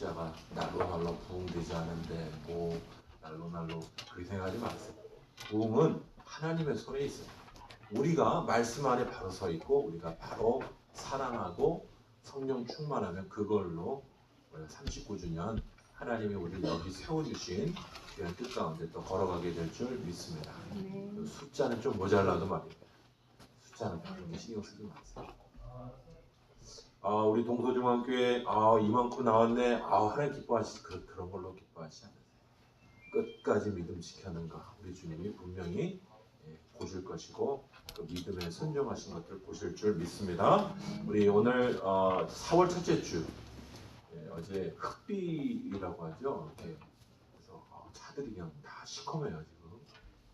십자가 날로 부흥되지 않은데 뭐 날로 그렇게 생각하지 마세요. 부흥은 하나님의 손에 있어요. 우리가 말씀 안에 바로 서 있고 우리가 바로 사랑하고 성령 충만하면 그걸로 39주년 하나님이 우리를 여기 세워주신 그런 뜻 가운데 또 걸어가게 될 줄 믿습니다. 숫자는 좀 모자라도 말이에요. 숫자는 별로 신경 쓰지 마세요. 우리 동서중앙교회 이만큼 나왔네. 하나님 기뻐하시 그런 걸로 기뻐하시지 않으세요. 끝까지 믿음 지켜는가 우리 주님이 분명히 보실 것이고 그 믿음에 순종하신 것들 보실 줄 믿습니다. 우리 오늘 4월 첫째 주 어제 흑비라고 하죠. 그래서 차들이 그냥 다 시커매요 지금.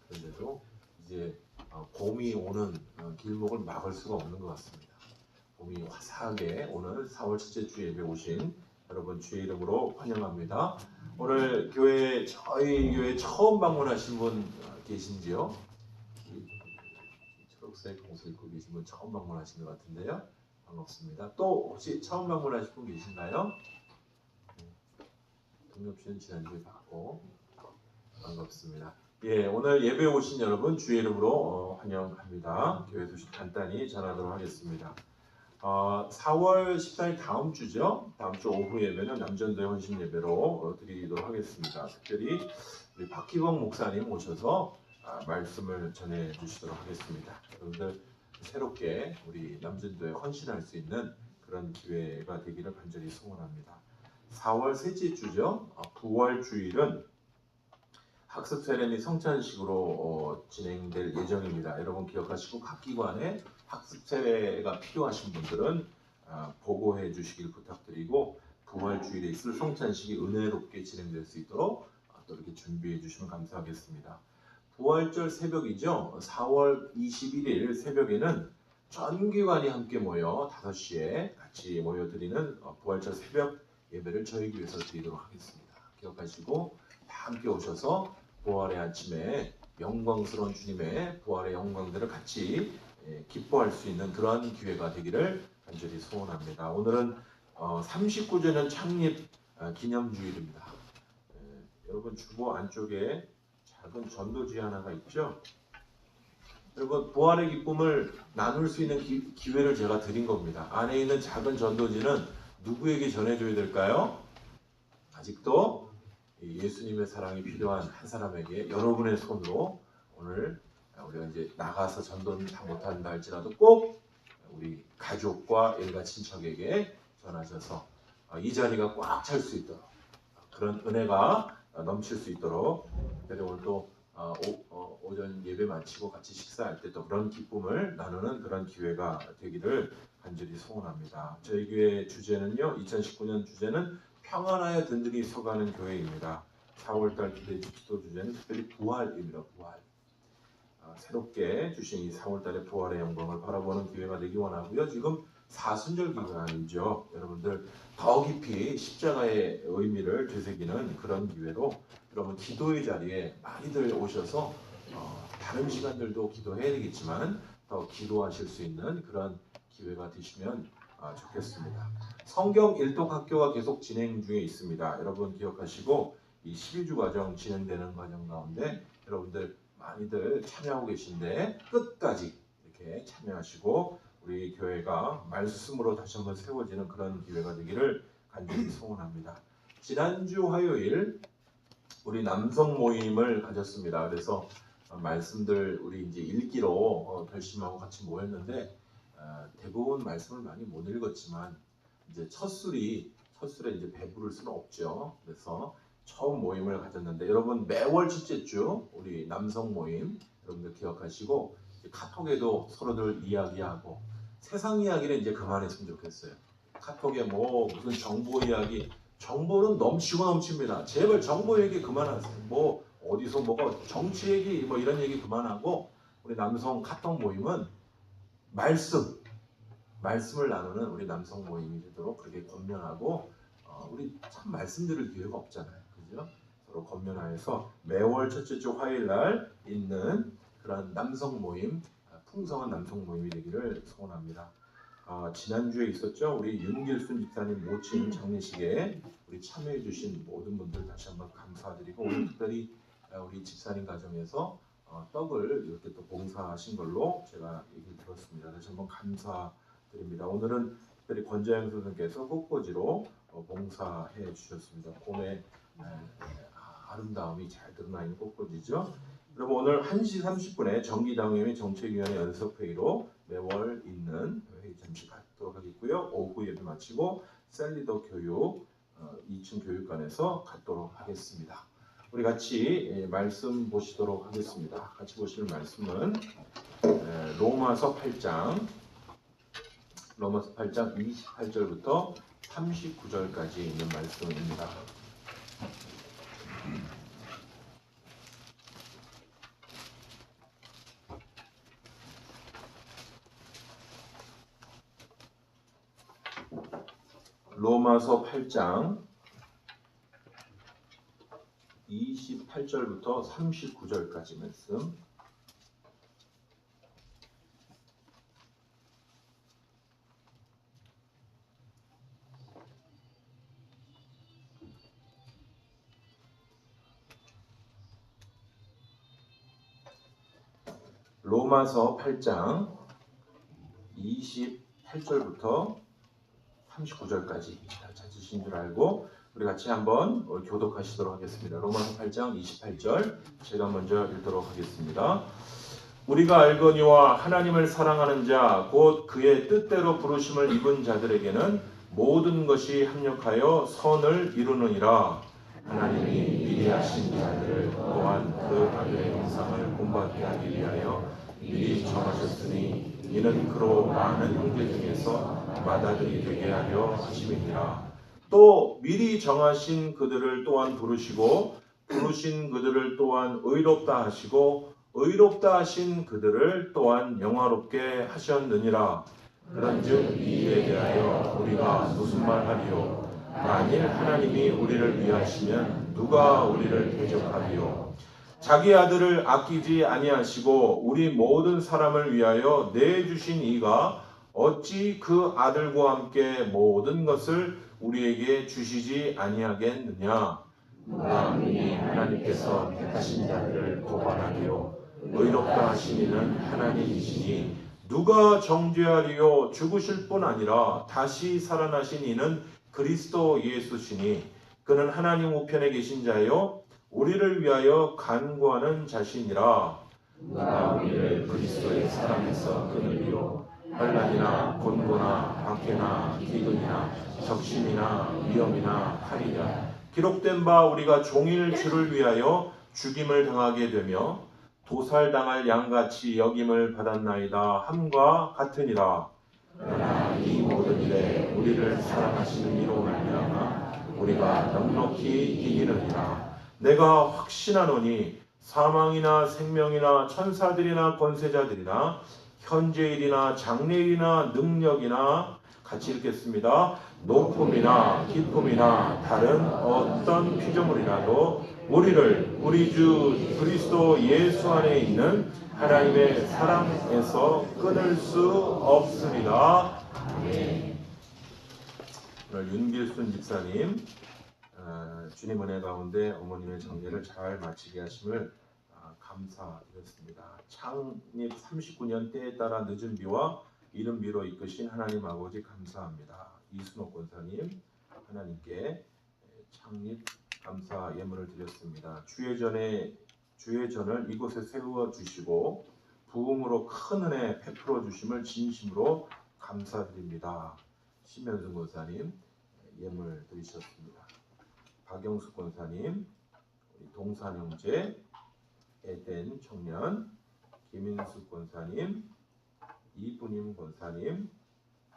그런데도 이제 봄이 오는 길목을 막을 수가 없는 것 같습니다. 봄이 화사하게 오늘 4월 첫째 주 예배 오신 여러분 주의 이름으로 환영합니다. 오늘 저희 교회 처음 방문하신 분 계신지요? 초록색 옷을 입고 계신 분 처음 방문하신 것 같은데요. 반갑습니다. 또 혹시 처음 방문하신 분 계신가요? 동엽 씨는 지난주에 봤고 반갑습니다. 오늘 예배 오신 여러분 주의 이름으로 환영합니다. 교회 소식 간단히 전하도록 하겠습니다. 4월 14일 다음 주죠. 다음 주 오후 예배는 남전도의 헌신 예배로 드리도록 하겠습니다. 특별히 우리 박희광 목사님 오셔서 말씀을 전해 주시도록 하겠습니다. 여러분들 새롭게 우리 남전도에 헌신할 수 있는 그런 기회가 되기를 간절히 소원합니다. 4월 셋째 주죠. 부활 주일은 학습 세례 성찬식으로 진행될 예정입니다. 여러분 기억하시고 각 기관에 학습 세례가 필요하신 분들은 보고해 주시길 부탁드리고 부활 주일에 있을 성찬식이 은혜롭게 진행될 수 있도록 또 이렇게 준비해 주시면 감사하겠습니다. 부활절 새벽이죠. 4월 21일 새벽에는 전 기관이 함께 모여 5시에 같이 모여드리는 부활절 새벽 예배를 저희 교회에서 드리도록 하겠습니다. 기억하시고 다 함께 오셔서 부활의 아침에 영광스러운 주님의 부활의 영광들을 같이 기뻐할 수 있는 그런 기회가 되기를 간절히 소원합니다. 오늘은 39주년 창립 기념주일입니다. 여러분 주보 안쪽에 작은 전도지 하나가 있죠. 여러분 부활의 기쁨을 나눌 수 있는 기회를 제가 드린 겁니다. 안에 있는 작은 전도지는 누구에게 전해줘야 될까요? 아직도 예수님의 사랑이 필요한 한 사람에게 여러분의 손으로 오늘 우리가 이제 나가서 전도는 다 못한다 할지라도 꼭 우리 가족과 일가 친척에게 전하셔서 이 자리가 꽉 찰 수 있도록 그런 은혜가 넘칠 수 있도록 특별히 오늘 또 오전 예배 마치고 같이 식사할 때 또 그런 기쁨을 나누는 그런 기회가 되기를 간절히 소원합니다. 저희 교회 주제는요, 2019년 주제는 평안하여 든든히 서가는 교회입니다. 4월달 기대 기도 주제는 특별히 부활입니다. 부활. 새롭게 주신 이 4월달의 부활의 영광을 바라보는 기회가 되기 원하고요. 지금 사순절 기간이죠. 여러분들 더 깊이 십자가의 의미를 되새기는 그런 기회로 여러분 기도의 자리에 많이들 오셔서 다른 시간들도 기도해야 되겠지만 더 기도하실 수 있는 그런 기회가 되시면 좋겠습니다. 성경 일독 학교가 계속 진행 중에 있습니다. 여러분 기억하시고 이 12주 과정 진행되는 과정 가운데 여러분들 많이들 참여하고 계신데 끝까지 이렇게 참여하시고 우리 교회가 말씀으로 다시 한번 세워지는 그런 기회가 되기를 간절히 소원합니다. 지난주 화요일 우리 남성 모임을 가졌습니다. 그래서 말씀들 우리 이제 읽기로 결심하고 같이 모였는데 대부분 말씀을 많이 못 읽었지만 이제 첫술에 이제 배부를 수는 없죠. 그래서 처음 모임을 가졌는데 여러분 매월 첫째 주 우리 남성 모임 여러분들 기억하시고 카톡에도 서로들 이야기하고 세상 이야기는 이제 그만했으면 좋겠어요. 카톡에 뭐 무슨 정보 이야기 정보는 넘치고 넘칩니다. 제발 정보 얘기 그만하세요. 뭐 어디서 뭐가 정치 얘기 뭐 이런 얘기 그만하고 우리 남성 카톡 모임은 말씀을 나누는 우리 남성 모임이 되도록 그렇게 권면하고 우리 참 말씀 들을 기회가 없잖아요. 그죠? 서로 권면하여서 매월 첫째 주 화요일 날 있는 그런 남성 모임, 풍성한 남성 모임이 되기를 소원합니다. 지난주에 있었죠. 우리 윤길순 집사님 모친 장례식에 우리 참여해주신 모든 분들 다시 한번 감사드리고 오늘 특별히 우리 집사님 가정에서 떡을 이렇게 또 봉사하신 걸로 제가 얘기를 들었습니다. 다시 한번 감사드립니다. 오늘은 특별히 권자영 선생님께서 꽃꽂이로 봉사해 주셨습니다. 봄의 아름다움이 잘 드러나 있는 꽃꽂이죠. 여러분 오늘 1시 30분에 정기당회의 정책위원회 연석회의로 매월 있는 회의 잠시 갖도록 하겠고요. 오후 예배 마치고 셀리더 교육 2층 교육관에서 갖도록 하겠습니다. 우리 같이 말씀 보시도록 하겠습니다. 같이 보실 말씀은 로마서 8장 28절부터 39절까지 있는 말씀입니다. 로마서 8장 28절부터 39절까지 말씀. 로마서 8장 28절부터 39절까지 찾으신 줄 알고 우리 같이 한번 교독하시도록 하겠습니다. 로마서 8장 28절 제가 먼저 읽도록 하겠습니다. 우리가 알거니와 하나님을 사랑하는 자 곧 그의 뜻대로 부르심을 입은 자들에게는 모든 것이 합력하여 선을 이루느니라. 하나님이 미리 하신 자들을 또한 그 아들의 형상을 본받게 하기 위하여 미리 정하셨으니 이는 그로 많은 형제 중에서 맏아들이 되게 하려 하심이니라. 또 미리 정하신 그들을 또한 부르시고 부르신 그들을 또한 의롭다 하시고 의롭다 하신 그들을 또한 영화롭게 하셨느니라. 그런즉 이 일에 대하여 우리가 무슨 말하리요? 만일 하나님이 우리를 위하시면 누가 우리를 대적하리요? 자기 아들을 아끼지 아니하시고 우리 모든 사람을 위하여 내주신 이가 어찌 그 아들과 함께 모든 것을 우리에게 주시지 아니하겠느냐? 만일 하나님께서 택하신 자들을 고발하리요 의롭다 하신 이는 하나님이시니 누가 정죄하리요? 죽으실 뿐 아니라 다시 살아나신 이는 그리스도 예수시니 그는 하나님 우편에 계신 자요 우리를 위하여 간구하는 자신이라. 누가 우리를 그리스도의 사랑에서 끊으리요? 환난이나 곤고나 박해나 기근이나 적신이나 위험이나 칼이냐? 기록된 바 우리가 종일 주를 위하여 죽임을 당하게 되며 도살당할 양같이 여김을 받았나이다 함과 같으니라. 그러나 이 모든 일에 우리를 사랑하시는 이로 말미암아 우리가 넉넉히 이기느니라. 내가 확신하노니 사망이나 생명이나 천사들이나 권세자들이나 현재일이나 장래일이나 능력이나 같이 읽겠습니다. 높음이나 깊음이나 다른 어떤 피조물이라도 우리를 우리 주 그리스도 예수 안에 있는 하나님의 사랑에서 끊을 수 없습니다. 오늘 윤길순 집사님 주님 은혜 가운데 어머님의 정례를 잘 마치게 하심을 감사드렸습니다. 창립 39년 때에 따라 늦은 비와 이른 비로 이끄신 하나님 아버지 감사합니다. 이순옥 권사님 하나님께 창립 감사 예물을 드렸습니다. 주예전을 이곳에 세워 주시고 부흥으로 큰 은혜 베풀어 주심을 진심으로 감사드립니다. 심현승 권사님 예물 드리셨습니다. 박영숙 권사님, 동산 형제, 에덴 청년, 김인숙 권사님, 이분임 권사님,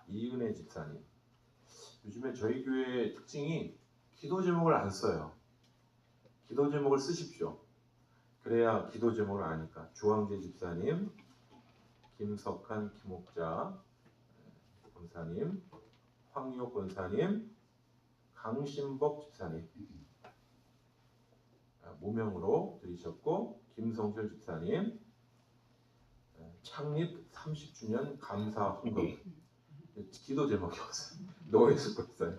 이은혜 집사님. 요즘에 저희 교회의 특징이 기도 제목을 안 써요. 기도 제목을 쓰십시오. 그래야 기도 제목을 아니까. 주황재 집사님, 김석한, 김옥자 권사님, 황유옥 권사님, 강신복 집사님 무명으로 드리셨고, 김성철 집사님 창립 30주년 감사 헌금. 기도 제목이 없어요. 노예수 권사님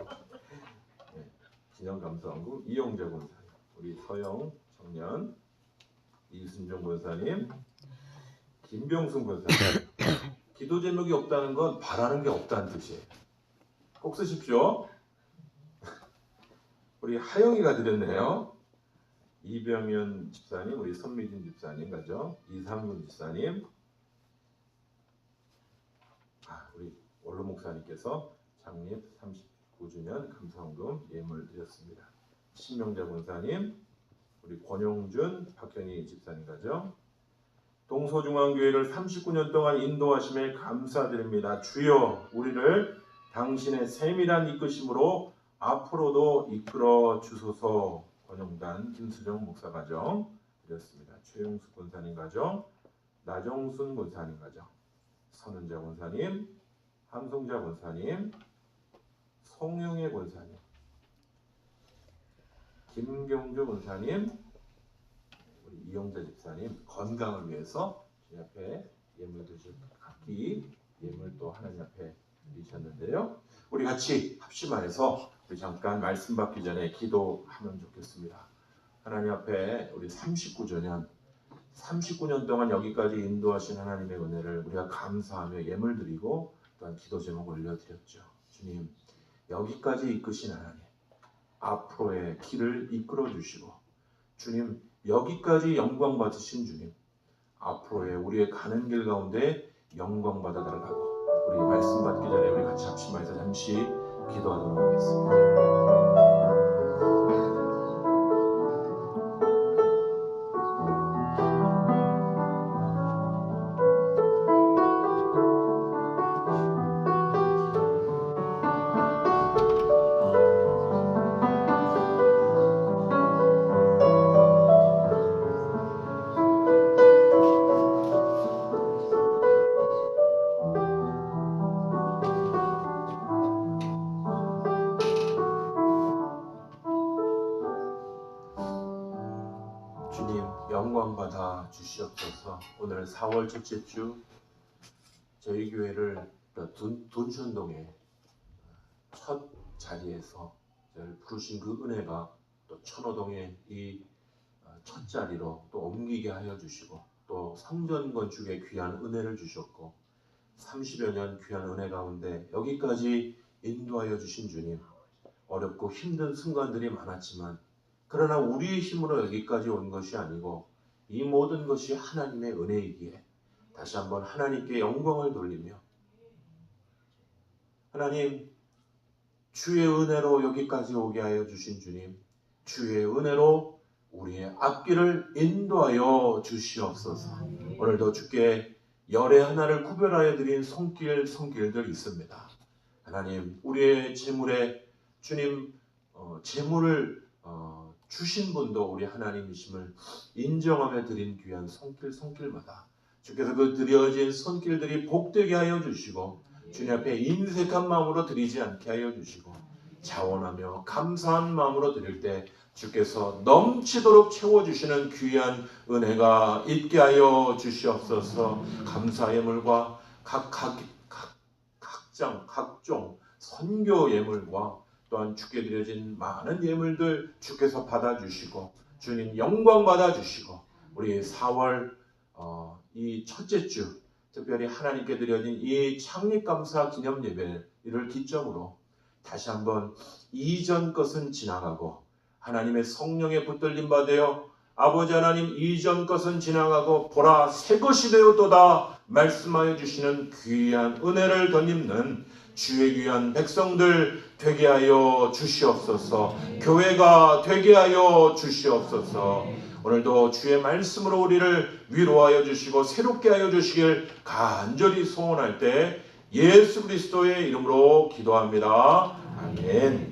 기념감사원금 이영자 권사님, 우리 서영 청년, 이순종 권사님, 김병순 권사님. 기도 제목이 없다는 건 바라는 게 없다는 뜻이에요. 꼭 쓰십시오. 우리 하영이가 드렸네요. 이병현 집사님, 우리 선미진 집사님 가죠. 이상군 집사님, 우리 원로 목사님께서 창립 39주년 감사원금 예물 드렸습니다. 신명자 권사님, 우리 권용준, 박현희 집사님 가죠. 동서중앙교회를 39년 동안 인도하심에 감사드립니다. 주여, 우리를 당신의 세밀한 이끄심으로 앞으로도 이끌어 주소서. 권용단 김수정 목사 가정 드렸습니다. 최용수 권사님 가정, 나정순 권사님 가정, 선은자 권사님, 함송자 권사님, 송영애 권사님, 김경주 권사님, 우리 이영자 집사님 건강을 위해서 저희 앞에 예물 드실 각기 예물 또 하나님 앞에 드리셨는데요. 우리 같이 합심하여서 우리 잠깐 말씀 받기 전에 기도하면 좋겠습니다. 하나님 앞에 우리 39년 동안 여기까지 인도하신 하나님의 은혜를 우리가 감사하며 예물 드리고 또한 기도 제목 올려드렸죠. 주님, 여기까지 이끄신 하나님, 앞으로의 길을 이끌어 주시고, 주님, 여기까지 영광 받으신 주님, 앞으로의 우리의 가는 길 가운데 영광 받아 달라고 우리 말씀 받기 전에 우리 같이 합심하여서 잠시 기도하도록 하겠습니다. 주님, 영광 받아 주시옵소서. 오늘 4월 첫째 주 저희 교회를 돈천동의 첫 자리에서 저를 부르신 그 은혜가 또 천호동의 이 첫 자리로 또 옮기게 하여 주시고, 또 성전 건축에 귀한 은혜를 주셨고 30여 년 귀한 은혜 가운데 여기까지 인도하여 주신 주님, 어렵고 힘든 순간들이 많았지만 그러나 우리의 힘으로 여기까지 온 것이 아니고 이 모든 것이 하나님의 은혜이기에 다시 한번 하나님께 영광을 돌리며, 하나님, 주의 은혜로 여기까지 오게 하여 주신 주님, 주의 은혜로 우리의 앞길을 인도하여 주시옵소서. 오늘도 주께 열의 하나를 구별하여 드린 손길들 있습니다. 하나님, 우리의 재물에 주님 재물을 주신 분도 우리 하나님이심을 인정하며 드린 귀한 손길마다 주께서 그 드려진 손길들이 복되게 하여 주시고, 주님 앞에 인색한 마음으로 드리지 않게 하여 주시고, 자원하며 감사한 마음으로 드릴 때 주께서 넘치도록 채워주시는 귀한 은혜가 있게 하여 주시옵소서. 감사 예물과 각종 선교 예물과 또한 주께 드려진 많은 예물들 주께서 받아주시고, 주님 영광 받아주시고, 우리 4월 이 첫째 주 특별히 하나님께 드려진 이 창립감사 기념 예배를 기점으로 다시 한번 이전 것은 지나가고 하나님의 성령에 붙들림 받으여 아버지 하나님, 이전 것은 지나가고 보라 새 것이 되었도다 말씀하여 주시는 귀한 은혜를 덧입는 주의 귀한 백성들 되게 하여 주시옵소서. 교회가 되게 하여 주시옵소서. 오늘도 주의 말씀으로 우리를 위로하여 주시고 새롭게 하여 주시길 간절히 소원할 때 예수 그리스도의 이름으로 기도합니다. 아멘.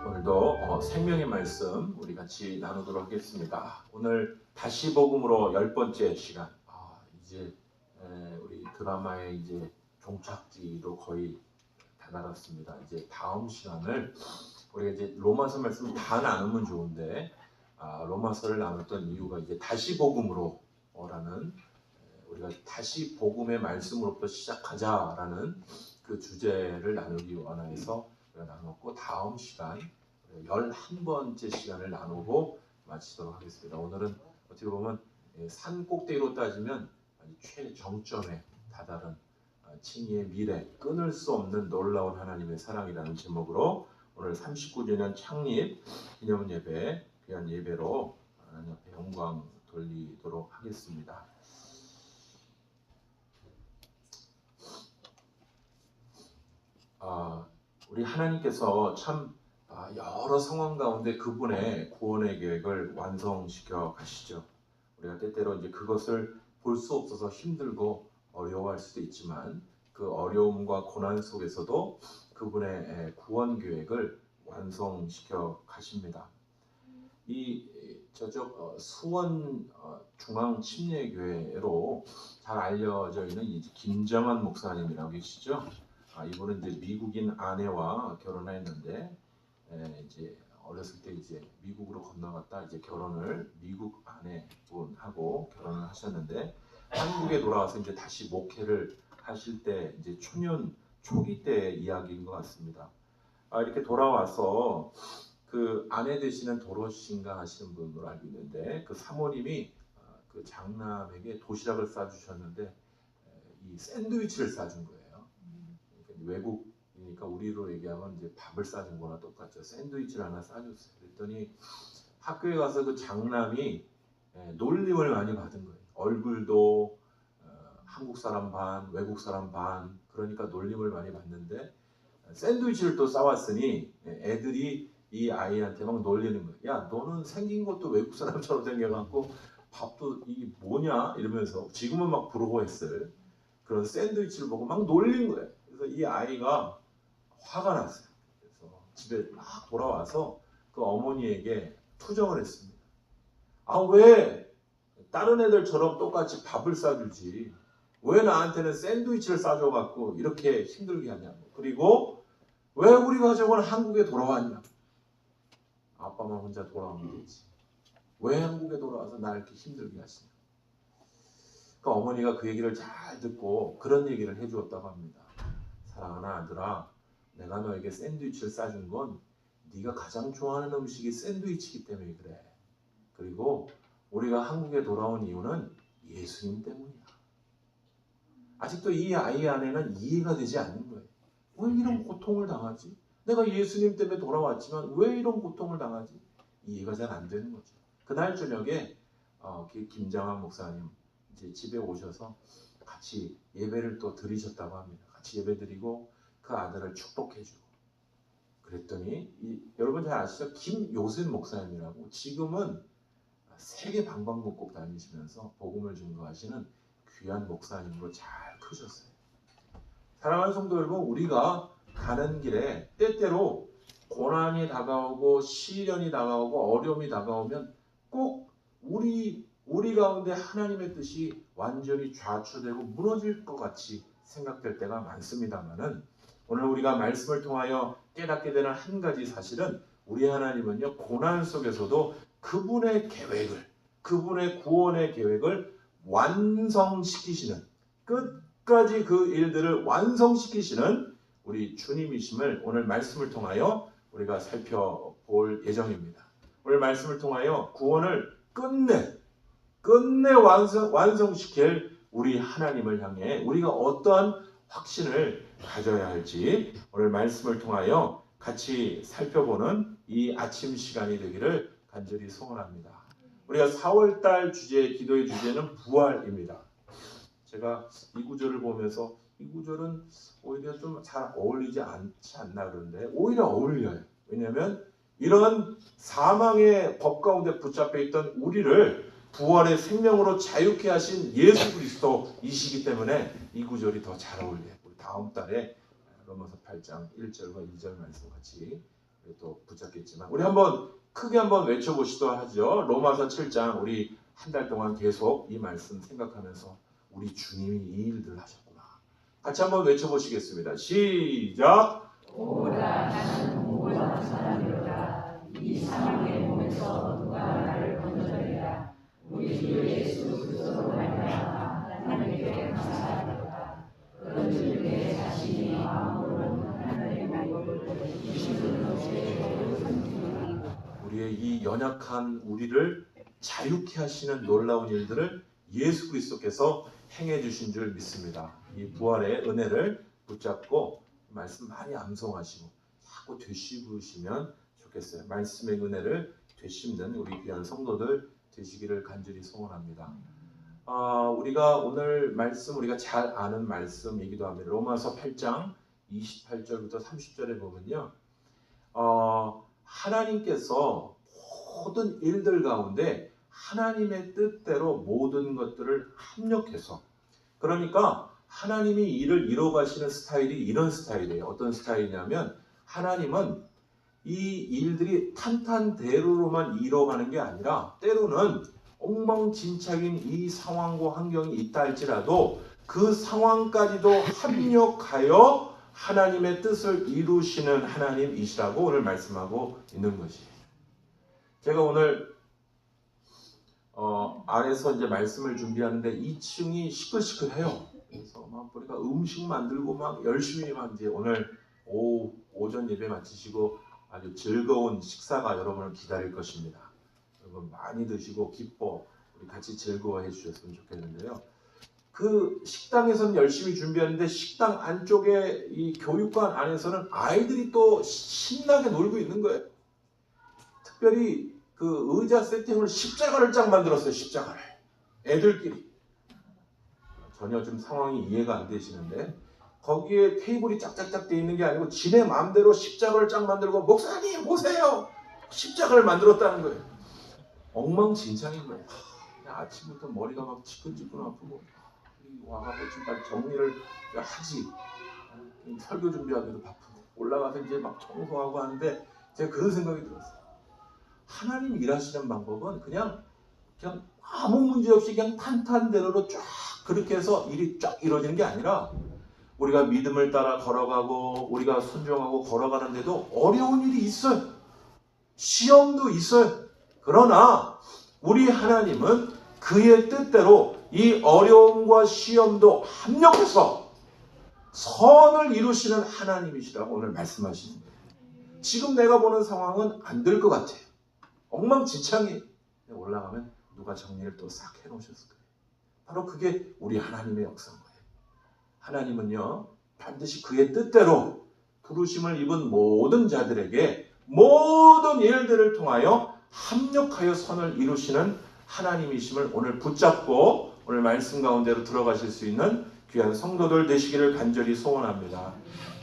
오늘도 생명의 말씀 우리 같이 나누도록 하겠습니다. 오늘 다시 복음으로 10번째 시간. 이제 우리 드라마의 이제 종착지로 거의 다다랐습니다. 이제 다음 시간을 우리가 이제 로마서 말씀 다 나누면 좋은데 로마서를 나눴던 이유가 이제 다시 복음으로라는 우리가 다시 복음의 말씀으로부터 시작하자라는 그 주제를 나누기 원해서 우리가 나눴고 다음 시간 11번째 시간을 나누고 마치도록 하겠습니다. 오늘은 어떻게 보면 산 꼭대기로 따지면 최정점에 다다른 칭의의 미래, 끊을 수 없는 놀라운 하나님의 사랑이라는 제목으로 오늘 39주년 창립 기념 예배, 귀한 예배로 하나님 앞에 영광 돌리도록 하겠습니다. 우리 하나님께서 참 여러 상황 가운데 그분의 구원의 계획을 완성시켜 가시죠. 우리가 때때로 이제 그것을 볼 수 없어서 힘들고 어려워할 수도 있지만 그 어려움과 고난 속에서도 그분의 구원 계획을 완성시켜 가십니다. 이 저쪽 수원 중앙 침례교회로 잘 알려져 있는 김정한 목사님이라고 계시죠. 이분은 이제 미국인 아내와 결혼했는데 이제 어렸을 때 이제 미국으로 건너갔다 이제 결혼을 미국 아내분하고 결혼을 하셨는데 한국에 돌아와서 이제 다시 목회를 하실 때 이제 초년 초기 때 이야기인 것 같습니다. 이렇게 돌아와서 그 아내 되시는 도로시인가 하시는 분으로 알고 있는데 그 사모님이 그 장남에게 도시락을 싸주셨는데 이 샌드위치를 싸준 거예요. 그러니까 외국이니까 우리로 얘기하면 이제 밥을 싸준 거나 똑같죠. 샌드위치를 하나 싸줬어요. 그랬더니 학교에 가서 그 장남이 놀림을 많이 받은 거예요. 얼굴도 한국 사람 반, 외국 사람 반, 그러니까 놀림을 많이 받는데 샌드위치를 또 싸왔으니 애들이 이 아이한테 막 놀리는 거예요. 야, 너는 생긴 것도 외국 사람처럼 생겨갖고 밥도 이게 뭐냐 이러면서 지금은 막 부러워했을 그런 샌드위치를 보고 막 놀린 거예요. 그래서 이 아이가 화가 났어요. 그래서 집에 막 돌아와서 그 어머니에게 투정을 했습니다. 왜 다른 애들처럼 똑같이 밥을 싸주지 왜 나한테는 샌드위치를 싸줘갖고 이렇게 힘들게 하냐고. 그리고 왜 우리 가족은 한국에 돌아왔냐. 아빠만 혼자 돌아오면 되지. 왜 한국에 돌아와서 날 이렇게 힘들게 하시냐. 그러니까 어머니가 그 얘기를 잘 듣고 그런 얘기를 해주었다고 합니다. 사랑하는 아들아, 내가 너에게 샌드위치를 싸준 건 네가 가장 좋아하는 음식이 샌드위치이기 때문에 그래. 그리고 우리가 한국에 돌아온 이유는 예수님 때문이야. 아직도 이 아이 안에는 이해가 되지 않는 거예요. 왜 이런 고통을 당하지? 내가 예수님 때문에 돌아왔지만 왜 이런 고통을 당하지? 이해가 잘 안 되는 거죠. 그날 저녁에 김장한 목사님 이제 집에 오셔서 같이 예배를 또 드리셨다고 합니다. 같이 예배 드리고 그 아들을 축복해주고 그랬더니 여러분 잘 아시죠? 김요셉 목사님이라고 지금은 세계 방방곡곡 다니시면서 복음을 증거하시는 귀한 목사님으로 잘 크셨어요. 사랑하는 성도 여러분, 우리가 가는 길에 때때로 고난이 다가오고 시련이 다가오고 어려움이 다가오면 꼭 우리 가운데 하나님의 뜻이 완전히 좌초되고 무너질 것 같이 생각될 때가 많습니다만은 오늘 우리가 말씀을 통하여 깨닫게 되는 한 가지 사실은 우리 하나님은요 고난 속에서도 그분의 계획을 그분의 구원의 계획을 완성시키시는 끝까지 그 일들을 완성시키시는 우리 주님이심을 오늘 말씀을 통하여 우리가 살펴볼 예정입니다. 오늘 말씀을 통하여 구원을 끝내 완성시킬 우리 하나님을 향해 우리가 어떠한 확신을 가져야 할지 오늘 말씀을 통하여 같이 살펴보는 이 아침 시간이 되기를 간절히 소원합니다. 우리가 4월달 기도의 주제는 부활입니다. 제가 이 구절을 보면서 이 구절은 오히려 좀 잘 어울리지 않지 않나 그러는데 오히려 어울려요. 왜냐하면 이런 사망의 법 가운데 붙잡혀 있던 우리를 부활의 생명으로 자유케 하신 예수 그리스도이시기 때문에 이 구절이 더 잘 어울려요. 우리 다음 달에 로마서 8장 1절과 2절 말씀 같이 또 붙잡겠지만 우리 한번 크게 한번 외쳐보시도록 하죠. 로마서 7장 우리 한 달 동안 계속 이 말씀 생각하면서 우리 주님이 이 일들을 하셨구나. 같이 한번 외쳐보시겠습니다. 시작! 오라 나는 공고한 사람이로다. 이 사망의 몸에서 누가 나를 건져내리라. 우리 주 예수 그리스도로 말미암아 하나님께 감사하리로다. 그런즉 내 자신이 마음으로는 하나님의 말씀을 이시는 것에 우리의 이 연약한 우리를 자유케 하시는 놀라운 일들을 예수 그리스도께서 행해 주신 줄 믿습니다. 이 부활의 은혜를 붙잡고 말씀 많이 암송하시고 자꾸 되씹으시면 좋겠어요. 말씀의 은혜를 되씹는 우리 귀한 성도들 되시기를 간절히 소원합니다. 우리가 오늘 말씀 우리가 잘 아는 말씀이기도 합니다. 로마서 8장 28절부터 30절에 보면요. 하나님께서 모든 일들 가운데 하나님의 뜻대로 모든 것들을 합력해서, 그러니까 하나님이 일을 이뤄가시는 스타일이 이런 스타일이에요. 어떤 스타일이냐면 하나님은 이 일들이 탄탄대로로만 이뤄가는 게 아니라 때로는 엉망진창인 이 상황과 환경이 있다 할지라도 그 상황까지도 합력하여 하나님의 뜻을 이루시는 하나님이시라고 오늘 말씀하고 있는 것이에요. 제가 오늘 안에서 이제 말씀을 준비하는데 2층이 시끌시끌해요. 그래서 막 우리가 음식 만들고 막 열심히 막 이제 오늘 오전 예배 마치시고 아주 즐거운 식사가 여러분을 기다릴 것입니다. 여러분 많이 드시고 기뻐 우리 같이 즐거워해 주셨으면 좋겠는데요. 그 식당에서는 열심히 준비하는데 식당 안쪽에 이 교육관 안에서는 아이들이 또 신나게 놀고 있는 거예요. 특별히 그 의자 세팅을 십자가를 쫙 만들었어요. 십자가를 애들끼리. 전혀 좀 상황이 이해가 안 되시는데 거기에 테이블이 짝짝짝 돼 있는 게 아니고 지네 마음대로 십자가를 쫙 만들고 목사님 보세요 십자가를 만들었다는 거예요. 엉망진창인 거예요. 아침부터 머리가 막 지끈지끈 아프고 와가지고 지금 빨리 정리를 하지, 설교 준비하기도 바쁘고 올라가서 이제 막 청소하고 하는데 제가 그런 생각이 들었어요. 하나님 일하시는 방법은 그냥 아무 문제 없이 그냥 탄탄대로로 쫙 그렇게 해서 일이 쫙 이루어지는 게 아니라 우리가 믿음을 따라 걸어가고 우리가 순종하고 걸어가는데도 어려운 일이 있어요. 시험도 있어요. 그러나 우리 하나님은 그의 뜻대로 이 어려움과 시험도 합력해서 선을 이루시는 하나님이시라고 오늘 말씀하시는 거예요. 지금 내가 보는 상황은 안 될 것 같아요. 엉망진창이 올라가면 누가 정리를 또 싹 해놓으셨을 거예요. 바로 그게 우리 하나님의 역사인 거예요. 하나님은요 반드시 그의 뜻대로 부르심을 입은 모든 자들에게 모든 일들을 통하여 합력하여 선을 이루시는 하나님이심을 오늘 붙잡고 오늘 말씀 가운데로 들어가실 수 있는 귀한 성도들 되시기를 간절히 소원합니다.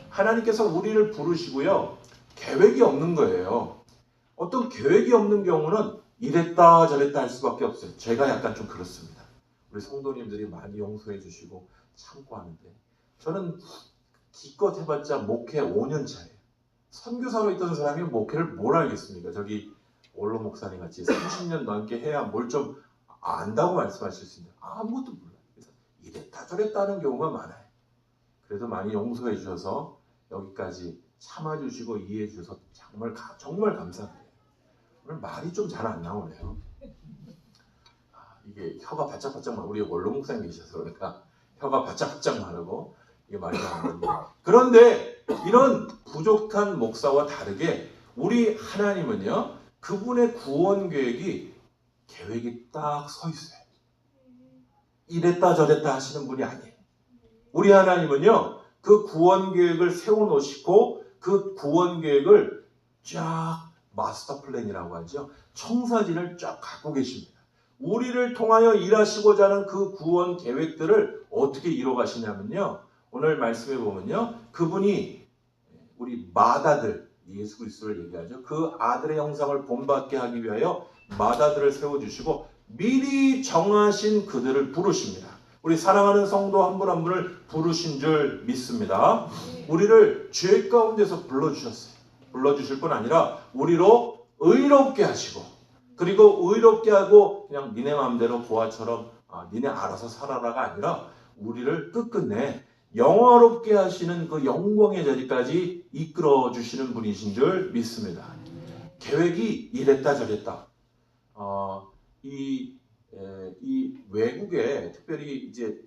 하나님께서 우리를 부르시고요 계획이 없는 거예요. 어떤 계획이 없는 경우는 이랬다 저랬다 할 수밖에 없어요. 제가 약간 좀 그렇습니다. 우리 성도님들이 많이 용서해 주시고 참고하는데 저는 기껏 해봤자 목회 5년 차예요. 선교사로 있던 사람이 목회를 뭘 알겠습니까? 저기 원로 목사님 같이 30년 넘게 해야 뭘 좀 안다고 말씀하실 수 있는데 아무것도 몰라요. 그래서 이랬다 저랬다 하는 경우가 많아요. 그래도 많이 용서해 주셔서 여기까지 참아주시고 이해해 주셔서 정말 감사드려요. 오늘 말이 좀 잘 안 나오네요. 이게 혀가 바짝바짝 마르고 우리 원로 목사님 계셔서 그러니까 혀가 바짝바짝 마르고 이게 말이 안 나오는데 그런데 이런 부족한 목사와 다르게 우리 하나님은요 그분의 구원 계획이 딱 서 있어요. 이랬다 저랬다 하시는 분이 아니에요. 우리 하나님은요 그 구원 계획을 세워놓으시고 그 구원 계획을 쫙 마스터 플랜이라고 하죠. 청사진을 쫙 갖고 계십니다. 우리를 통하여 일하시고자 하는 그 구원 계획들을 어떻게 이뤄가시냐면요. 오늘 말씀해 보면요. 그분이 우리 맏아들 예수 그리스도를 얘기하죠. 그 아들의 형상을 본받게 하기 위하여 맏아들을 세워주시고 미리 정하신 그들을 부르십니다. 우리 사랑하는 성도 한 분 한 분을 부르신 줄 믿습니다. 우리를 죄 가운데서 불러주셨어요. 불러주실 뿐 아니라 우리로 의롭게 하시고 그리고 의롭게 하고 그냥 니네 마음대로 보아처럼 니네 알아서 살아라가 아니라 우리를 끝끝내 영화롭게 하시는 그 영광의 자리까지 이끌어 주시는 분이신 줄 믿습니다. 계획이 이랬다 저랬다. 이 외국에 특별히 이제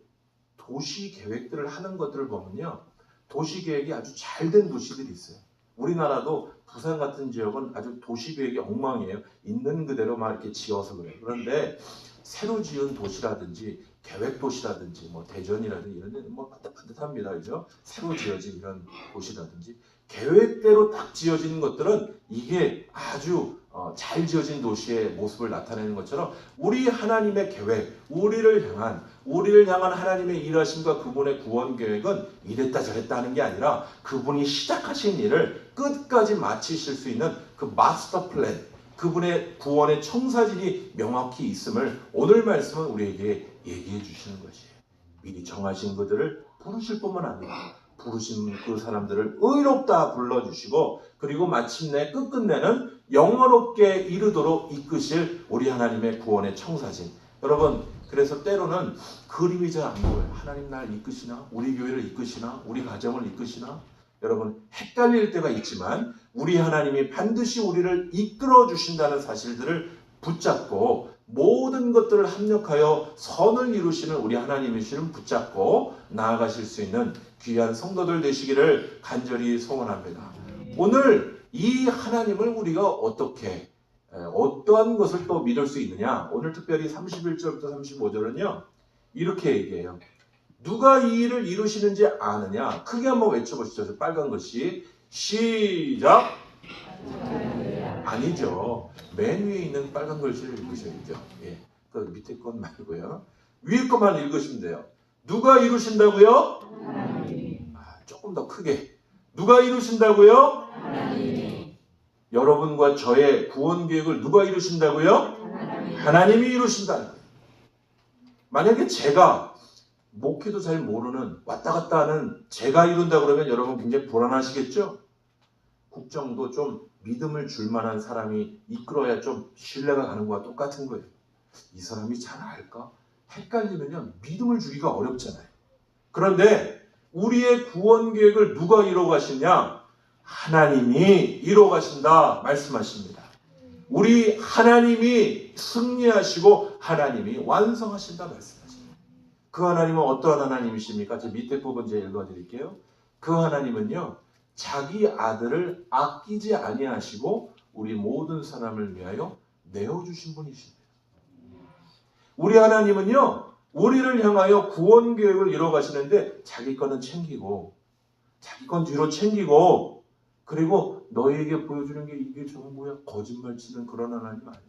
도시 계획들을 하는 것들을 보면요, 도시 계획이 아주 잘 된 도시들이 있어요. 우리나라도 부산 같은 지역은 아주 도시 계획이 엉망이에요. 있는 그대로 막 이렇게 지어서 그래요. 그런데 새로 지은 도시라든지 계획 도시라든지 뭐 대전이라든지 이런 데는 뭐 반듯합니다, 그죠? 새로 지어진 이런 도시라든지 계획대로 딱 지어진 것들은 이게 아주 잘 지어진 도시의 모습을 나타내는 것처럼 우리 하나님의 계획, 우리를 향한 하나님의 일하심과 그분의 구원 계획은 이랬다 저랬다 하는 게 아니라 그분이 시작하신 일을 끝까지 마치실 수 있는 그 마스터 플랜, 그분의 구원의 청사진이 명확히 있음을 오늘 말씀은 우리에게 얘기해 주시는 것이에요. 미리 정하신 그들을 부르실 뿐만 아니라 부르신 그 사람들을 의롭다 불러주시고, 그리고 마침내 끝끝내는 영원롭게 이르도록 이끄실 우리 하나님의 구원의 청사진. 여러분, 그래서 때로는 그림이 잘 안 보여요. 하나님 날 이끄시나? 우리 교회를 이끄시나? 우리 가정을 이끄시나? 여러분, 헷갈릴 때가 있지만 우리 하나님이 반드시 우리를 이끌어 주신다는 사실들을 붙잡고 모든 것들을 합력하여 선을 이루시는 우리 하나님이시는 붙잡고 나아가실 수 있는 귀한 성도들 되시기를 간절히 소원합니다. 오늘 이 하나님을 우리가 어떻게 어떠한 것을 또 믿을 수 있느냐? 오늘 특별히 31절부터 35절은요 이렇게 얘기해요. 누가 이 일을 이루시는지 아느냐? 크게 한번 외쳐보시죠. 빨간 것이 시작. 아니죠. 맨 위에 있는 빨간 글씨를 읽으셔야죠. 예, 그 밑에 건 말고요. 위에 것만 읽으시면 돼요. 누가 이루신다고요? 조금 더 크게. 누가 이루신다고요? 하나님이. 여러분과 저의 구원 계획을 누가 이루신다고요? 하나님이 이루신다. 만약에 제가 목회도 잘 모르는 왔다 갔다 하는 제가 이룬다 그러면 여러분 굉장히 불안하시겠죠? 국정도 좀 믿음을 줄 만한 사람이 이끌어야 좀 신뢰가 가는 거와 똑같은 거예요. 이 사람이 잘 알까? 헷갈리면요 믿음을 주기가 어렵잖아요. 그런데 우리의 구원 계획을 누가 이뤄 가시냐? 하나님이 이뤄 가신다 말씀하십니다. 우리 하나님이 승리하시고 하나님이 완성하신다 말씀하십니다. 그 하나님은 어떠한 하나님이십니까? 제 밑에 부분 제가 읽어드릴게요. 그 하나님은요 자기 아들을 아끼지 아니하시고 우리 모든 사람을 위하여 내어주신 분이십니다. 우리 하나님은요 우리를 향하여 구원 계획을 이뤄 가시는데 자기 거는 챙기고 자기 건 뒤로 챙기고 그리고 너희에게 보여주는 게 이게 전부야 거짓말 치는 그런 하나님 아니에요.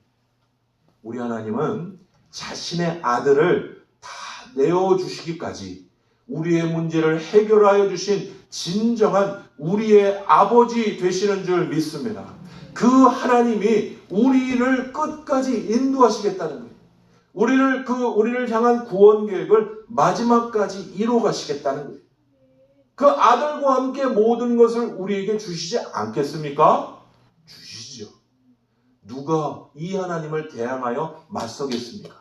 우리 하나님은 자신의 아들을 다 내어주시기까지 우리의 문제를 해결하여 주신 진정한 우리의 아버지 되시는 줄 믿습니다. 그 하나님이 우리를 끝까지 인도하시겠다는 거예요. 우리를 향한 구원 계획을 마지막까지 이뤄 가시겠다는 거예요. 그 아들과 함께 모든 것을 우리에게 주시지 않겠습니까? 주시죠. 누가 이 하나님을 대항하여 맞서겠습니까?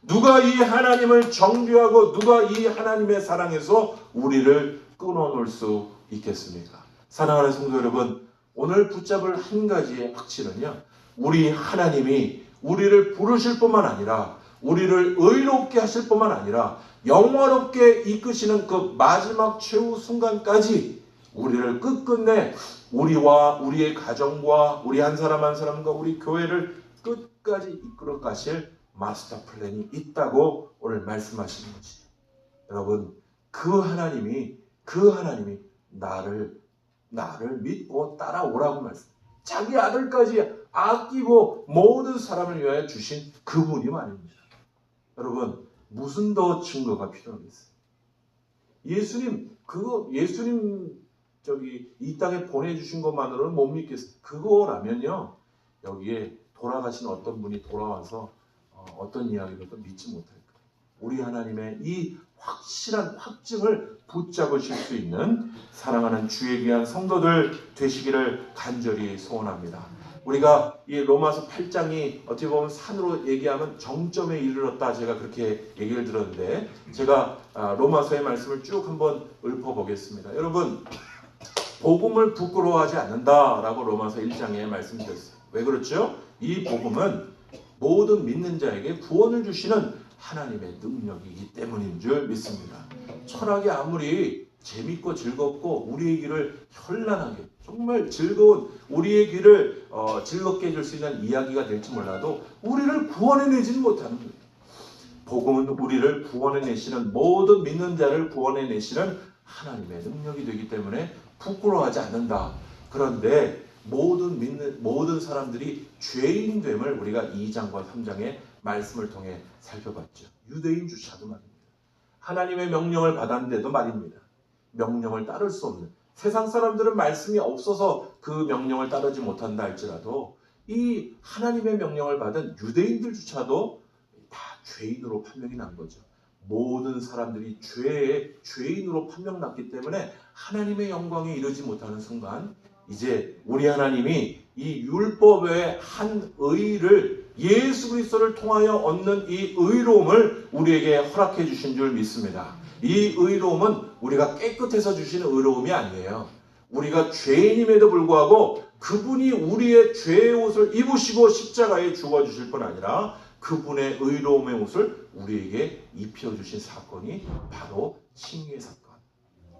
누가 이 하나님을 정죄하고 누가 이 하나님의 사랑에서 우리를 끊어놓을 수 있겠습니까? 사랑하는 성도 여러분, 오늘 붙잡을 한 가지의 확신은요, 우리 하나님이 우리를 부르실 뿐만 아니라 우리를 의롭게 하실 뿐만 아니라 영원롭게 이끄시는 그 마지막 최후 순간까지 우리를 끝끝내 우리와 우리의 가정과 우리 한 사람 한 사람과 우리 교회를 끝까지 이끌어 가실 마스터 플랜이 있다고 오늘 말씀하시는 것이죠. 여러분, 그 하나님이 나를 믿고 따라오라고 말씀. 자기 아들까지 아끼고 모든 사람을 위하여 주신 그분이 말입니다. 여러분, 무슨 더 증거가 필요하겠어요? 예수님 이 땅에 보내주신 것만으로는 못 믿겠어요. 그거라면요 여기에 돌아가신 어떤 분이 돌아와서 어떤 이야기도 믿지 못할 거예요. 우리 하나님의 이 확실한 확증을 붙잡으실 수 있는 사랑하는 주의 귀한 성도들 되시기를 간절히 소원합니다. 우리가 이 로마서 8장이 어떻게 보면 산으로 얘기하면 정점에 이르렀다, 제가 그렇게 얘기를 들었는데, 제가 로마서의 말씀을 쭉 한번 읊어보겠습니다. 여러분, 복음을 부끄러워하지 않는다라고 로마서 1장에 말씀드렸어요. 왜 그렇죠? 이 복음은 모든 믿는 자에게 구원을 주시는 하나님의 능력이기 때문인 줄 믿습니다. 철학이 아무리 재밌고 즐겁고 우리의 길을 현란하게, 정말 즐거운 우리의 길을 즐겁게 해줄 수 있는 이야기가 될지 몰라도 우리를 구원해내지는 못하는 거예요. 복음은 우리를 구원해내시는, 모든 믿는 자를 구원해내시는 하나님의 능력이 되기 때문에 부끄러워하지 않는다. 그런데 모든 사람들이 죄인됨을 우리가 2장과 3장의 말씀을 통해 살펴봤죠. 유대인조차도 말입니다. 하나님의 명령을 받았는데도 말입니다. 명령을 따를 수 없는, 세상 사람들은 말씀이 없어서 그 명령을 따르지 못한다 할지라도 이 하나님의 명령을 받은 유대인들조차도 다 죄인으로 판명이 난 거죠. 모든 사람들이 죄인으로 판명났기 때문에 하나님의 영광에 이르지 못하는 순간, 이제 우리 하나님이 이 율법의 한 의를, 예수 그리스도를 통하여 얻는 이 의로움을 우리에게 허락해 주신 줄 믿습니다. 이 의로움은 우리가 깨끗해서 주시는 의로움이 아니에요. 우리가 죄인임에도 불구하고 그분이 우리의 죄의 옷을 입으시고 십자가에 죽어주실 뿐 아니라 그분의 의로움의 옷을 우리에게 입혀주신 사건이 바로 칭의의 사건,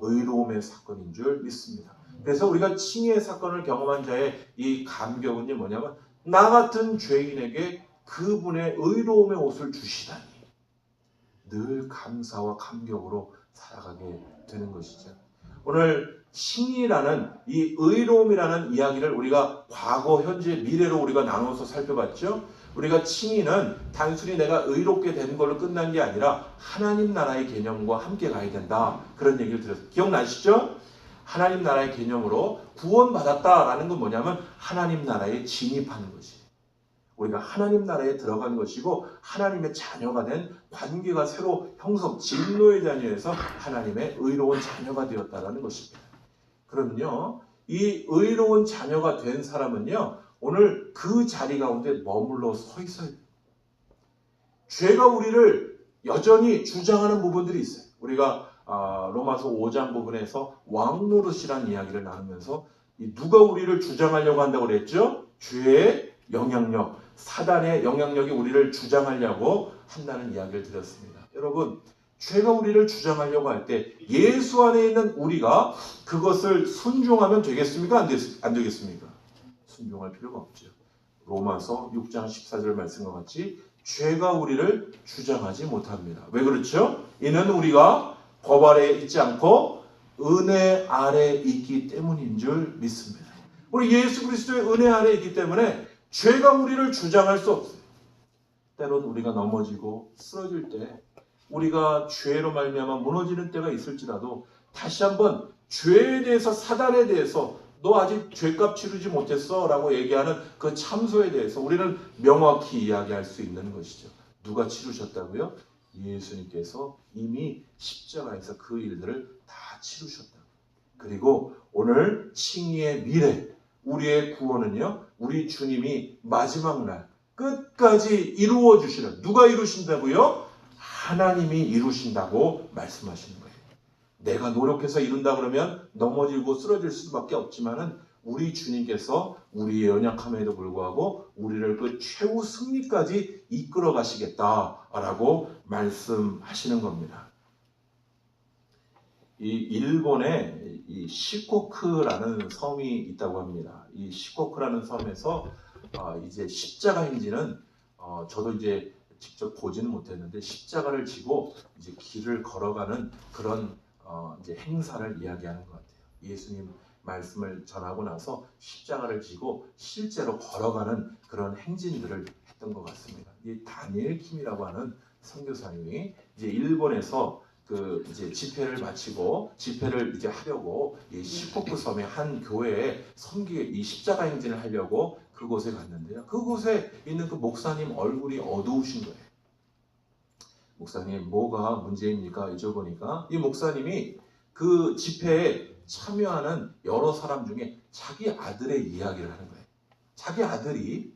의로움의 사건인 줄 믿습니다. 그래서 우리가 칭의의 사건을 경험한 자의 이 감격은 뭐냐면, 나 같은 죄인에게 그분의 의로움의 옷을 주시다니 늘 감사와 감격으로 살아가게 되는 것이죠. 오늘 칭의라는, 이 의로움이라는 이야기를 우리가 과거, 현재, 미래로 우리가 나눠서 살펴봤죠. 우리가 칭의는 단순히 내가 의롭게 되는 걸로 끝난 게 아니라 하나님 나라의 개념과 함께 가야 된다, 그런 얘기를 드렸어요. 기억나시죠? 하나님 나라의 개념으로 구원받았다라는 건 뭐냐면 하나님 나라에 진입하는 것이, 우리가 하나님 나라에 들어간 것이고 하나님의 자녀가 된, 관계가 새로 형성, 진노의 자녀에서 하나님의 의로운 자녀가 되었다라는 것입니다. 그러면요, 이 의로운 자녀가 된 사람은요, 오늘 그 자리 가운데 머물러 서 있어야 돼요. 죄가 우리를 여전히 주장하는 부분들이 있어요. 우리가 로마서 5장 부분에서 왕 노릇이라는 이야기를 나누면서 누가 우리를 주장하려고 한다고 그랬죠? 죄의 영향력, 사단의 영향력이 우리를 주장하려고 한다는 이야기를 드렸습니다. 여러분, 죄가 우리를 주장하려고 할 때 예수 안에 있는 우리가 그것을 순종하면 되겠습니까? 안 되겠습니까? 순종할 필요가 없죠. 로마서 6장 14절 말씀과 같이 죄가 우리를 주장하지 못합니다. 왜 그렇죠? 이는 우리가 법 아래에 있지 않고 은혜 아래에 있기 때문인 줄 믿습니다. 우리 예수 그리스도의 은혜 아래에 있기 때문에 죄가 우리를 주장할 수 없어요. 때론 우리가 넘어지고 쓰러질 때, 우리가 죄로 말미암아 무너지는 때가 있을지라도 다시 한번 죄에 대해서, 사단에 대해서 너 아직 죄값 치르지 못했어 라고 얘기하는 그 참소에 대해서 우리는 명확히 이야기할 수 있는 것이죠. 누가 치르셨다고요? 예수님께서 이미 십자가에서 그 일들을 다 치르셨다. 그리고 오늘 칭의의 미래, 우리의 구원은요, 우리 주님이 마지막 날 끝까지 이루어 주시는, 누가 이루신다고요? 하나님이 이루신다고 말씀하시는 거예요. 내가 노력해서 이룬다 그러면 넘어지고 쓰러질 수밖에 없지만은 우리 주님께서 우리의 연약함에도 불구하고 우리를 그 최후 승리까지 이끌어 가시겠다라고 말씀하시는 겁니다. 이 일본에 이 시코쿠라는 섬이 있다고 합니다. 이 시코쿠라는 섬에서 이제 십자가 행진은 저도 이제 직접 보지는 못했는데 십자가를 지고 이제 길을 걸어가는 그런 이제 행사를 이야기하는 것 같아요. 예수님 말씀을 전하고 나서 십자가를 지고 실제로 걸어가는 그런 행진들을 했던 것 같습니다. 이 다니엘 킴이라고 하는 선교사님이 이제 일본에서 그 이제 집회를 마치고 집회를 이제 하려고 이 시코쿠 섬의 한 교회에 이 십자가 행진을 하려고 그곳에 갔는데요. 그곳에 있는 그 목사님 얼굴이 어두우신 거예요. 목사님, 뭐가 문제입니까? 여쭤보니까 이 목사님이 그 집회에 참여하는 여러 사람 중에 자기 아들의 이야기를 하는 거예요. 자기 아들이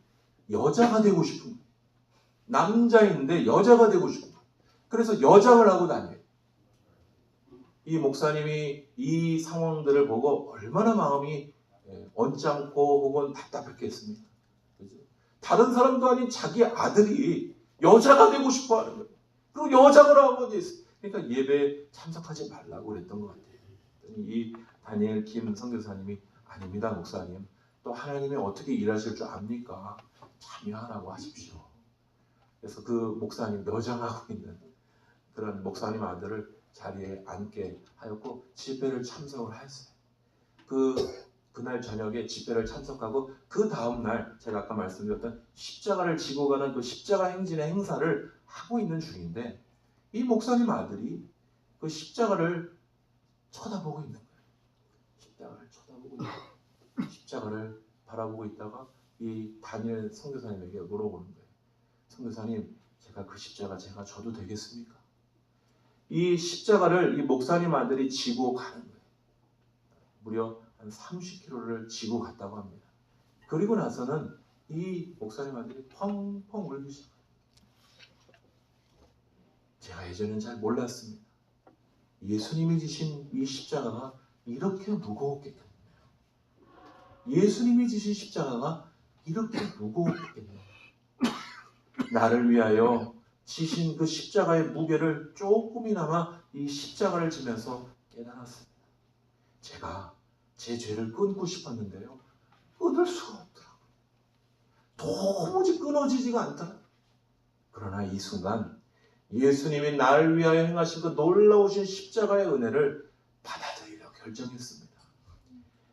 여자가 되고 싶은 거예요. 남자인데 여자가 되고 싶은 거예요. 그래서 여장을 하고 다녀요. 이 목사님이 이 상황들을 보고 얼마나 마음이 언짢고 혹은 답답했겠습니까? 그죠? 다른 사람도 아닌 자기 아들이 여자가 되고 싶어 하는 거예요. 그리고 여장을 하고 있어요. 그러니까 예배에 참석하지 말라고 그랬던 것 같아요. 이 다니엘 김 선교사님이 아닙니다, 목사님. 또 하나님이 어떻게 일하실 줄 압니까? 참여하라고 하십시오. 그래서 그 목사님 여장하고 있는 그런 목사님 아들을 자리에 앉게 하였고 집회를 참석을 하였어요. 그날 저녁에 집회를 참석하고 그 다음날 제가 아까 말씀드렸던 십자가를 지고 가는 그 십자가 행진의 행사를 하고 있는 중인데 이 목사님 아들이 그 십자가를 쳐다보고 있는 거예요. 십자가를 쳐다보고 있는 거예요. 십자가를 바라보고 있다가 이 다니엘 선교사님에게 물어보는 거예요. 선교사님, 제가 그 십자가 제가 져도 되겠습니까? 이 십자가를 이 목사님 아들이 지고 가는 거예요. 무려 한 30km를 지고 갔다고 합니다. 그리고 나서는 이 목사님 아들이 펑펑 울기 시작해요. 제가 예전엔 잘 몰랐습니다. 예수님이 지신 이 십자가가 이렇게 무거웠겠군요. 예수님이 지신 십자가가 이렇게 무거웠겠군요. 나를 위하여 지신 그 십자가의 무게를 조금이나마 이 십자가를 지면서 깨달았습니다. 제가 제 죄를 끊고 싶었는데요. 끊을 수가 없더라고요. 도무지 끊어지지가 않더라고요. 그러나 이 순간 예수님이 나를 위하여 행하신 그 놀라우신 십자가의 은혜를 받아들이려 결정했습니다.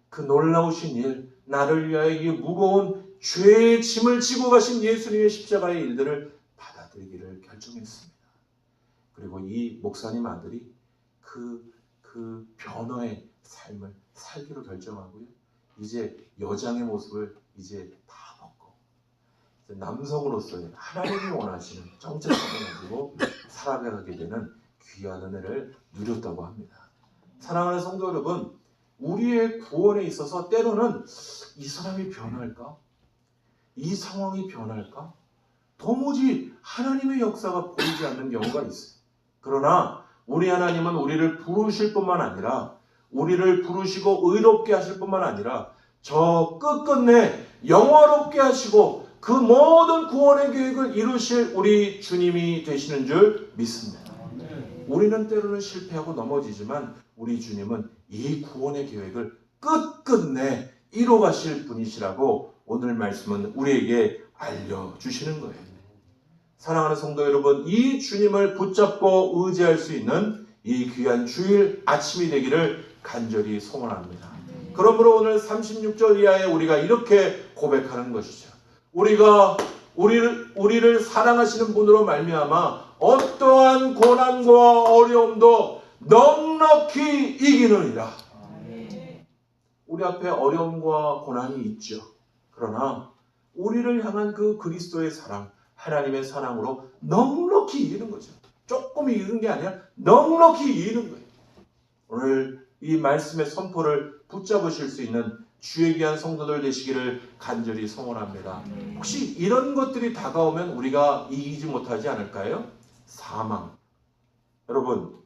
그 놀라우신 일, 나를 위하여 이 무거운 죄의 짐을 지고 가신 예수님의 십자가의 일들을 받아들이기를 결정했습니다. 그리고 이 목사님 아들이 그 변화의 삶을 살기로 결정하고요. 이제 여장의 모습을 이제 다 벗고 이제 남성으로서의 하나님이 원하시는 정체성을 가지고 살아가게 되는 귀한 은혜를 누렸다고 합니다. 사랑하는 성도 여러분, 우리의 구원에 있어서 때로는 이 사람이 변할까? 이 상황이 변할까? 도무지 하나님의 역사가 보이지 않는 경우가 있어요. 그러나 우리 하나님은 우리를 부르실 뿐만 아니라 우리를 부르시고 의롭게 하실 뿐만 아니라 저 끝끝내 영화롭게 하시고 그 모든 구원의 계획을 이루실 우리 주님이 되시는 줄 믿습니다. 우리는 때로는 실패하고 넘어지지만 우리 주님은 이 구원의 계획을 끝끝내 이루어가실 분이시라고 오늘 말씀은 우리에게 알려주시는 거예요. 사랑하는 성도 여러분, 이 주님을 붙잡고 의지할 수 있는 이 귀한 주일 아침이 되기를 간절히 소원합니다. 그러므로 오늘 36절 이하에 우리가 이렇게 고백하는 것이죠. 우리가 우리를 사랑하시는 분으로 말미암아 어떠한 고난과 어려움도 넉넉히 이기느니라. 우리 앞에 어려움과 고난이 있죠. 그러나 우리를 향한 그 그리스도의 사랑, 하나님의 사랑으로 넉넉히 이기는 거죠. 조금 이기는 게 아니라 넉넉히 이기는 거예요. 오늘 이 말씀의 선포를 붙잡으실 수 있는 주의 귀한 성도들 되시기를 간절히 소원합니다. 혹시 이런 것들이 다가오면 우리가 이기지 못하지 않을까요? 사망. 여러분,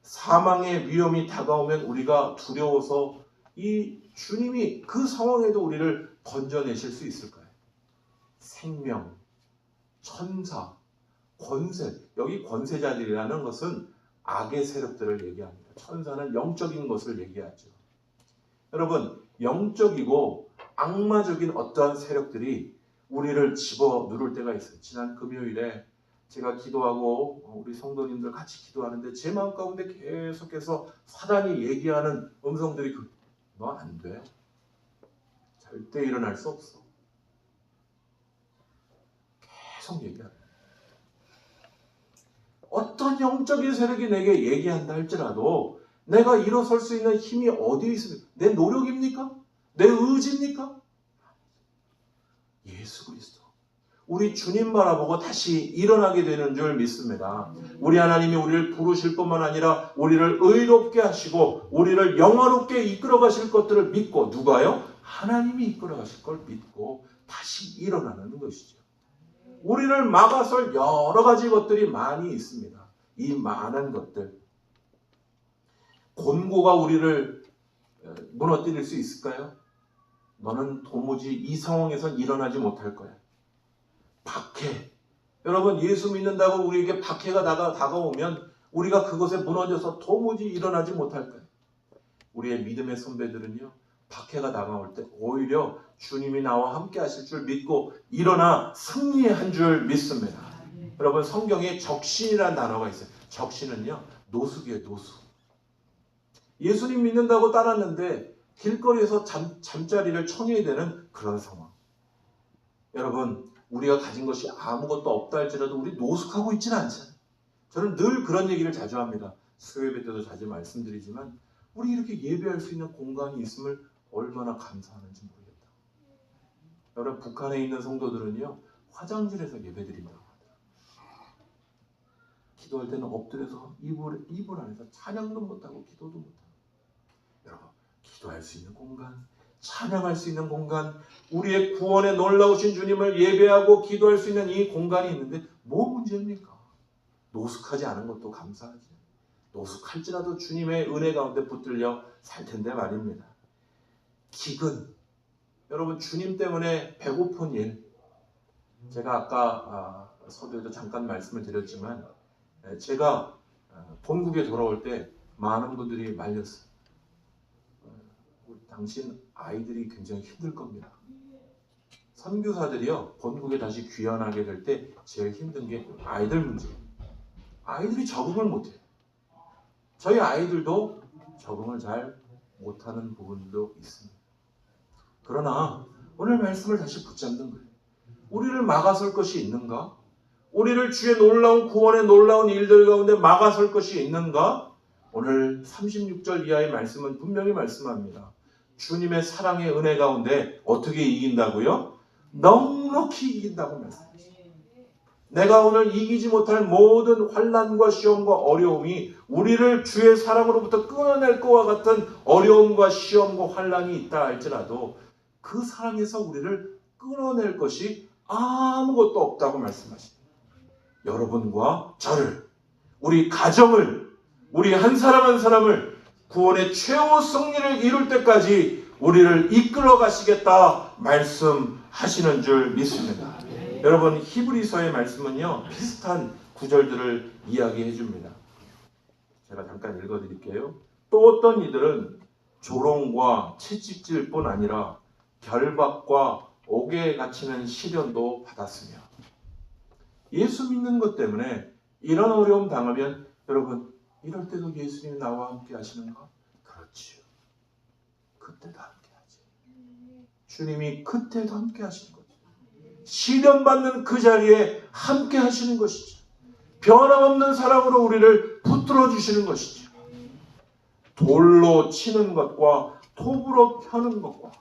사망의 위험이 다가오면 우리가 두려워서 이 주님이 그 상황에도 우리를 건져내실 수 있을까요? 생명, 천사, 권세. 여기 권세자들이라는 것은 악의 세력들을 얘기합니다. 천사는 영적인 것을 얘기하죠. 여러분, 영적이고 악마적인 어떠한 세력들이 우리를 집어 누를 때가 있어요. 지난 금요일에 제가 기도하고 우리 성도님들 같이 기도하는데 제 마음 가운데 계속해서 사단이 얘기하는 음성들이 너 안 돼. 절대 일어날 수 없어. 계속 얘기합니다. 어떤 영적인 세력이 내게 얘기한다 할지라도 내가 일어설 수 있는 힘이 어디에 있습니까? 내 노력입니까? 내 의지입니까? 예수 그리스도. 우리 주님 바라보고 다시 일어나게 되는 줄 믿습니다. 우리 하나님이 우리를 부르실 뿐만 아니라 우리를 의롭게 하시고 우리를 영화롭게 이끌어 가실 것들을 믿고, 누가요? 하나님이 이끌어 가실 걸 믿고 다시 일어나는 것이죠. 우리를 막아설 여러 가지 것들이 많이 있습니다. 이 많은 것들. 곤고가 우리를 무너뜨릴 수 있을까요? 너는 도무지 이 상황에선 일어나지 못할 거야. 박해. 여러분, 예수 믿는다고 우리에게 박해가 다가오면 우리가 그것에 무너져서 도무지 일어나지 못할 거예요. 우리의 믿음의 선배들은요, 박해가 다가올 때 오히려 주님이 나와 함께 하실 줄 믿고 일어나 승리한 줄 믿습니다. 여러분, 성경에 적신이라는 단어가 있어요. 적신은요, 노숙이에요, 노숙. 예수님 믿는다고 따랐는데 길거리에서 잠자리를 청해야 되는 그런 상황. 여러분, 우리가 가진 것이 아무것도 없다 할지라도 우리 노숙하고 있지는 않잖아요. 저는 늘 그런 얘기를 자주 합니다. 수요예배 때도 자주 말씀드리지만 우리 이렇게 예배할 수 있는 공간이 있음을 얼마나 감사하는지 모르겠다. 여러분, 북한에 있는 성도들은요, 화장실에서 예배드린다고 하더라고요. 기도할 때는 엎드려서 이불 안에서 찬양도 못하고 기도도 못하고. 여러분, 기도할 수 있는 공간, 찬양할 수 있는 공간, 우리의 구원에 놀라우신 주님을 예배하고 기도할 수 있는 이 공간이 있는데 뭐 문제입니까? 노숙하지 않은 것도 감사하지. 노숙할지라도 주님의 은혜 가운데 붙들려 살 텐데 말입니다. 기근. 여러분, 주님 때문에 배고픈 일. 제가 아까 서두에도 잠깐 말씀을 드렸지만 제가 본국에 돌아올 때 많은 분들이 말렸어요. 당신 아이들이 굉장히 힘들 겁니다. 선교사들이요, 본국에 다시 귀환하게 될 때 제일 힘든 게 아이들 문제예요. 아이들이 적응을 못해요. 저희 아이들도 적응을 잘 못하는 부분도 있습니다. 그러나 오늘 말씀을 다시 붙잡는 거예요. 우리를 막아설 것이 있는가? 우리를 주의 놀라운 구원의 놀라운 일들 가운데 막아설 것이 있는가? 오늘 36절 이하의 말씀은 분명히 말씀합니다. 주님의 사랑의 은혜 가운데 어떻게 이긴다고요? 넉넉히 이긴다고 말씀하십니다. 내가 오늘 이기지 못할 모든 환난과 시험과 어려움이 우리를 주의 사랑으로부터 끊어낼 것과 같은 어려움과 시험과 환난이 있다 할지라도 그 사랑에서 우리를 끊어낼 것이 아무것도 없다고 말씀하십니다. 여러분과 저를, 우리 가정을, 우리 한 사람 한 사람을 구원의 최후 승리를 이룰 때까지 우리를 이끌어 가시겠다 말씀하시는 줄 믿습니다. 여러분, 히브리서의 말씀은요, 비슷한 구절들을 이야기해 줍니다. 제가 잠깐 읽어드릴게요. 또 어떤 이들은 조롱과 채찍질 뿐 아니라 결박과 옥에 갇히는 시련도 받았으며. 예수 믿는 것 때문에 이런 어려움 당하면 여러분, 이럴 때도 예수님이 나와 함께 하시는가? 그렇지요. 그때도 함께 하지. 주님이 그때도 함께 하시는 거죠. 시련받는 그 자리에 함께 하시는 것이죠. 변함없는 사랑으로 우리를 붙들어 주시는 것이죠. 돌로 치는 것과 톱으로 펴는 것과,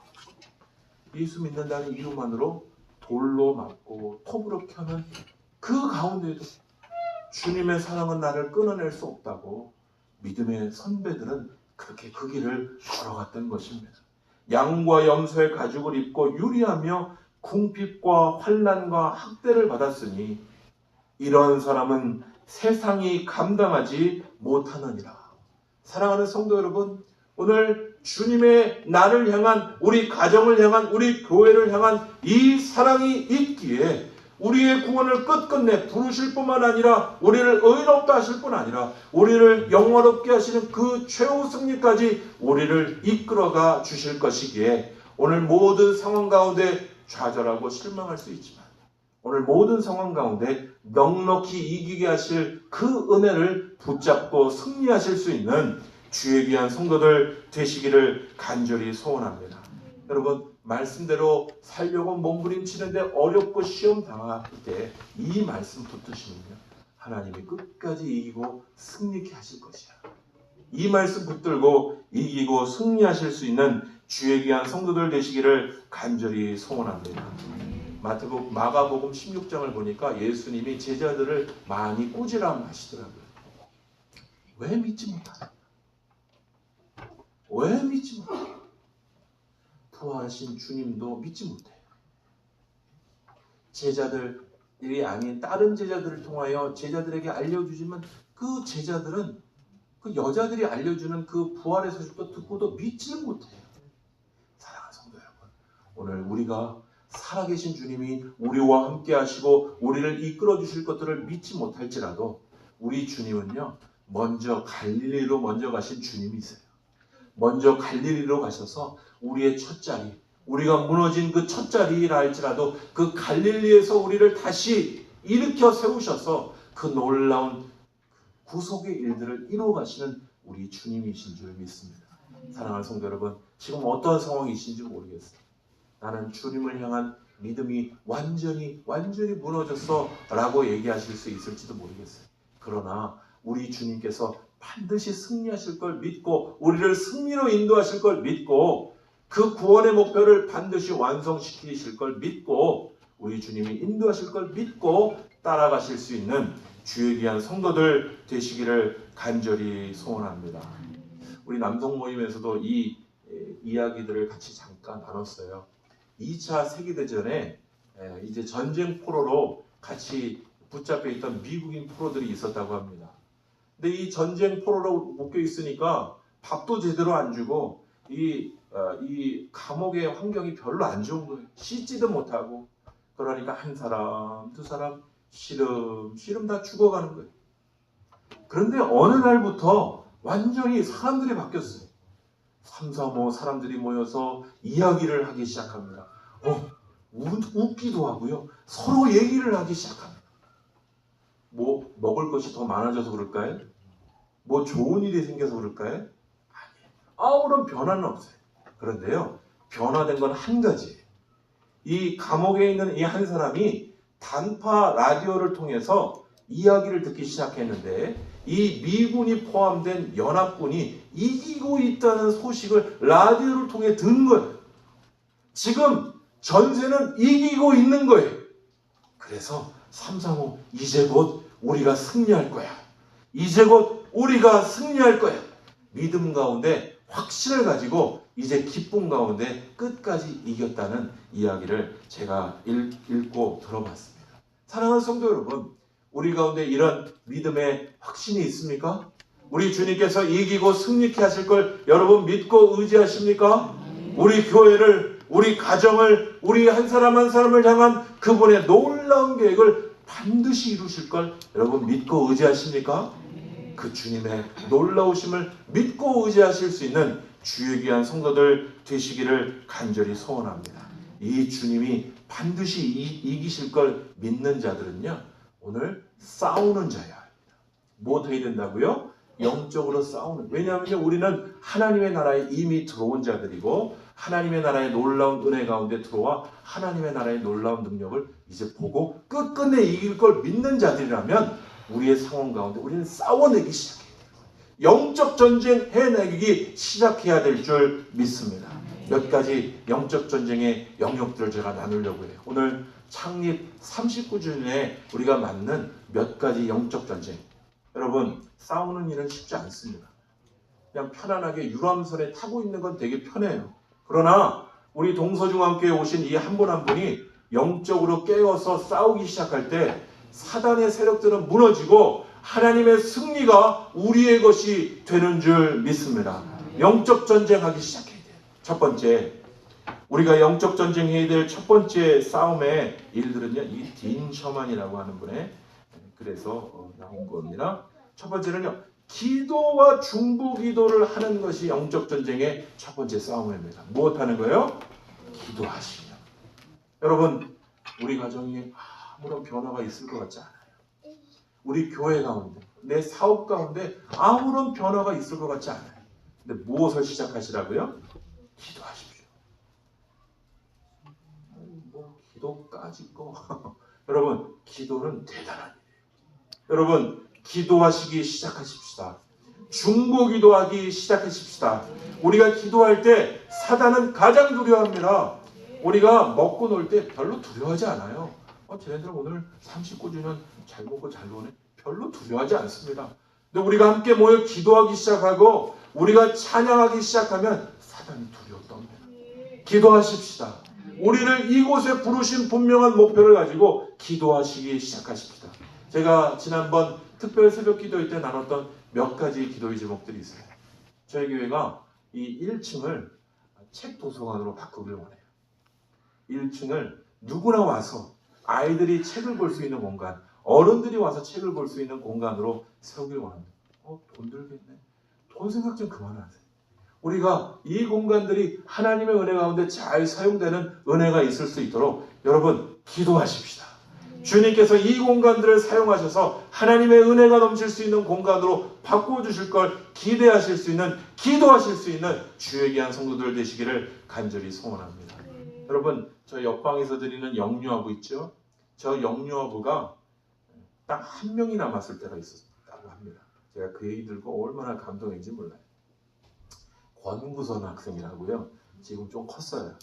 예수 믿는다는 이유만으로 돌로 맞고 톱으로 펴는 그 가운데에도 주님의 사랑은 나를 끊어낼 수 없다고 믿음의 선배들은 그렇게 그 길을 걸어갔던 것입니다. 양과 염소의 가죽을 입고 유리하며 궁핍과 환난과 학대를 받았으니 이런 사람은 세상이 감당하지 못하느니라. 사랑하는 성도 여러분, 오늘 주님의 나를 향한, 우리 가정을 향한, 우리 교회를 향한 이 사랑이 있기에 우리의 구원을 끝끝내 부르실 뿐만 아니라 우리를 의롭다 하실 뿐 아니라 우리를 영화롭게 하시는 그 최후 승리까지 우리를 이끌어가 주실 것이기에 오늘 모든 상황 가운데 좌절하고 실망할 수 있지만 오늘 모든 상황 가운데 넉넉히 이기게 하실 그 은혜를 붙잡고 승리하실 수 있는 주의 귀한 성도들 되시기를 간절히 소원합니다. 여러분, 말씀대로 살려고 몸부림치는데 어렵고 시험 당할 때 이 말씀 붙드시면요, 하나님이 끝까지 이기고 승리케 하실 것이야. 이 말씀 붙들고 이기고 승리하실 수 있는 주의 귀한 성도들 되시기를 간절히 소원합니다. 마가복음 16장을 보니까 예수님이 제자들을 많이 꾸지람하시더라고요. 왜 믿지 못하나? 왜 믿지 못해? 부활하신 주님도 믿지 못해요. 제자들이 아닌 다른 제자들을 통하여 제자들에게 알려주지만 그 제자들은 그 여자들이 알려주는 그 부활의 소식도 듣고도 믿지는 못해요. 사랑하는 성도 여러분, 오늘 우리가 살아계신 주님이 우리와 함께 하시고 우리를 이끌어 주실 것들을 믿지 못할지라도 우리 주님은요, 먼저 갈릴리로 먼저 가신 주님이세요. 먼저 갈릴리로 가셔서 우리의 첫 자리, 우리가 무너진 그 첫 자리라 할지라도 그 갈릴리에서 우리를 다시 일으켜 세우셔서 그 놀라운 구속의 일들을 이루어 가시는 우리 주님이신 줄 믿습니다. 사랑하는 성도 여러분, 지금 어떠한 상황이신지 모르겠어요. 나는 주님을 향한 믿음이 완전히 무너졌어 라고 얘기하실 수 있을지도 모르겠어요. 그러나 우리 주님께서 반드시 승리하실 걸 믿고 우리를 승리로 인도하실 걸 믿고 그 구원의 목표를 반드시 완성시키실 걸 믿고 우리 주님이 인도하실 걸 믿고 따라가실 수 있는 주의 귀한 성도들 되시기를 간절히 소원합니다. 우리 남성 모임에서도 이 이야기들을 같이 잠깐 나눴어요. 2차 세계대전에 이제 전쟁 포로로 같이 붙잡혀 있던 미국인 포로들이 있었다고 합니다. 근데 이 전쟁 포로로 묶여 있으니까 밥도 제대로 안 주고 이 감옥의 환경이 별로 안 좋은 거예요. 씻지도 못하고. 그러니까 한 사람, 두 사람 시름 다 죽어가는 거예요. 그런데 어느 날부터 완전히 사람들이 바뀌었어요. 335 사람들이 모여서 이야기를 하기 시작합니다. 웃기도 하고요. 서로 얘기를 하기 시작합니다. 뭐 먹을 것이 더 많아져서 그럴까요? 뭐 좋은 일이 생겨서 그럴까요? 아니에요. 아무런 변화는 없어요. 그런데요, 변화된 건 한 가지예요. 이 감옥에 있는 이 한 사람이 단파 라디오를 통해서 이야기를 듣기 시작했는데 이 미군이 포함된 연합군이 이기고 있다는 소식을 라디오를 통해 듣는 거예요. 지금 전세는 이기고 있는 거예요. 그래서 335 이제 곧 우리가 승리할 거야. 이제 곧 우리가 승리할 거야. 믿음 가운데 확신을 가지고 이제 기쁨 가운데 끝까지 이겼다는 이야기를 제가 읽고 들어봤습니다. 사랑하는 성도 여러분, 우리 가운데 이런 믿음의 확신이 있습니까? 우리 주님께서 이기고 승리케 하실 걸 여러분 믿고 의지하십니까? 우리 교회를, 우리 가정을, 우리 한 사람 한 사람을 향한 그분의 놀라운 계획을 반드시 이루실 걸 여러분 믿고 의지하십니까? 그 주님의 놀라우심을 믿고 의지하실 수 있는 주의 귀한 성도들 되시기를 간절히 소원합니다. 이 주님이 반드시 이기실 걸 믿는 자들은요, 오늘 싸우는 자야 합니다. 뭐 해야 된다고요? 영적으로 싸우는. 왜냐하면 우리는 하나님의 나라에 이미 들어온 자들이고 하나님의 나라의 놀라운 은혜 가운데 들어와 하나님의 나라의 놀라운 능력을 이제 보고 끝끝내 이길 걸 믿는 자들이라면 우리의 상황 가운데 우리는 싸워내기 시작해야 돼요. 영적 전쟁 해내기 시작해야 될 줄 믿습니다. 몇 가지 영적 전쟁의 영역들을 제가 나누려고 해요. 오늘 창립 39주년에 우리가 맞는 몇 가지 영적 전쟁. 여러분, 싸우는 일은 쉽지 않습니다. 그냥 편안하게 유람선에 타고 있는 건 되게 편해요. 그러나 우리 동서중앙교회에 오신 이 한 분 한 분이 영적으로 깨어서 싸우기 시작할 때 사단의 세력들은 무너지고 하나님의 승리가 우리의 것이 되는 줄 믿습니다. 영적 전쟁하기 시작해야 돼요. 첫 번째, 우리가 영적 전쟁해야 될 첫 번째 싸움의 일들은요, 이 딘 셔만이라고 하는 분의 그래서 나온 겁니다. 첫 번째는요, 기도와 중보기도를 하는 것이 영적 전쟁의 첫 번째 싸움입니다. 무엇 하는 거예요? 기도하시며. 여러분, 우리 가정이 아무런 변화가 있을 것 같지 않아요. 우리 교회 가운데, 내 사업 가운데 아무런 변화가 있을 것 같지 않아요. 근데 무엇을 시작하시라고요? 기도하십시오. 뭐 기도까지 거. 여러분, 기도는 대단한 일이에요. 여러분, 기도하시기 시작하십시다. 중보 기도하기 시작하십시다. 우리가 기도할 때 사단은 가장 두려워합니다. 우리가 먹고 놀 때 별로 두려워하지 않아요. 쟤네들 오늘 39주년 잘 먹고 잘 노네. 별로 두려워하지 않습니다. 근데 우리가 함께 모여 기도하기 시작하고 우리가 찬양하기 시작하면 사단이 두려워 떱니다. 기도하십시다. 우리를 이곳에 부르신 분명한 목표를 가지고 기도하시기 시작하십시다. 제가 지난번 특별 새벽 기도회 때 나눴던 몇 가지 기도의 제목들이 있어요. 저희 교회가 이 1층을 책 도서관으로 바꾸길 원해요. 1층을 누구나 와서 아이들이 책을 볼 수 있는 공간, 어른들이 와서 책을 볼 수 있는 공간으로 세우길 원합니다. 돈 들겠네. 돈 생각 좀 그만하세요. 우리가 이 공간들이 하나님의 은혜 가운데 잘 사용되는 은혜가 있을 수 있도록 여러분 기도하십시다. 주님께서 이 공간들을 사용하셔서 하나님의 은혜가 넘칠 수 있는 공간으로 바꿔주실 걸 기대하실 수 있는, 기도하실 수 있는 주의 귀한 성도들 되시기를 간절히 소원합니다. 여러분, 저 옆방에서 드리는 영유아부 있죠? 저 영유아부가 딱 한 명이 남았을 때가 있었다고 합니다. 제가 그 얘기 들고 얼마나 감동했는지 몰라요. 권구선 학생이라고요. 지금 좀 컸어요.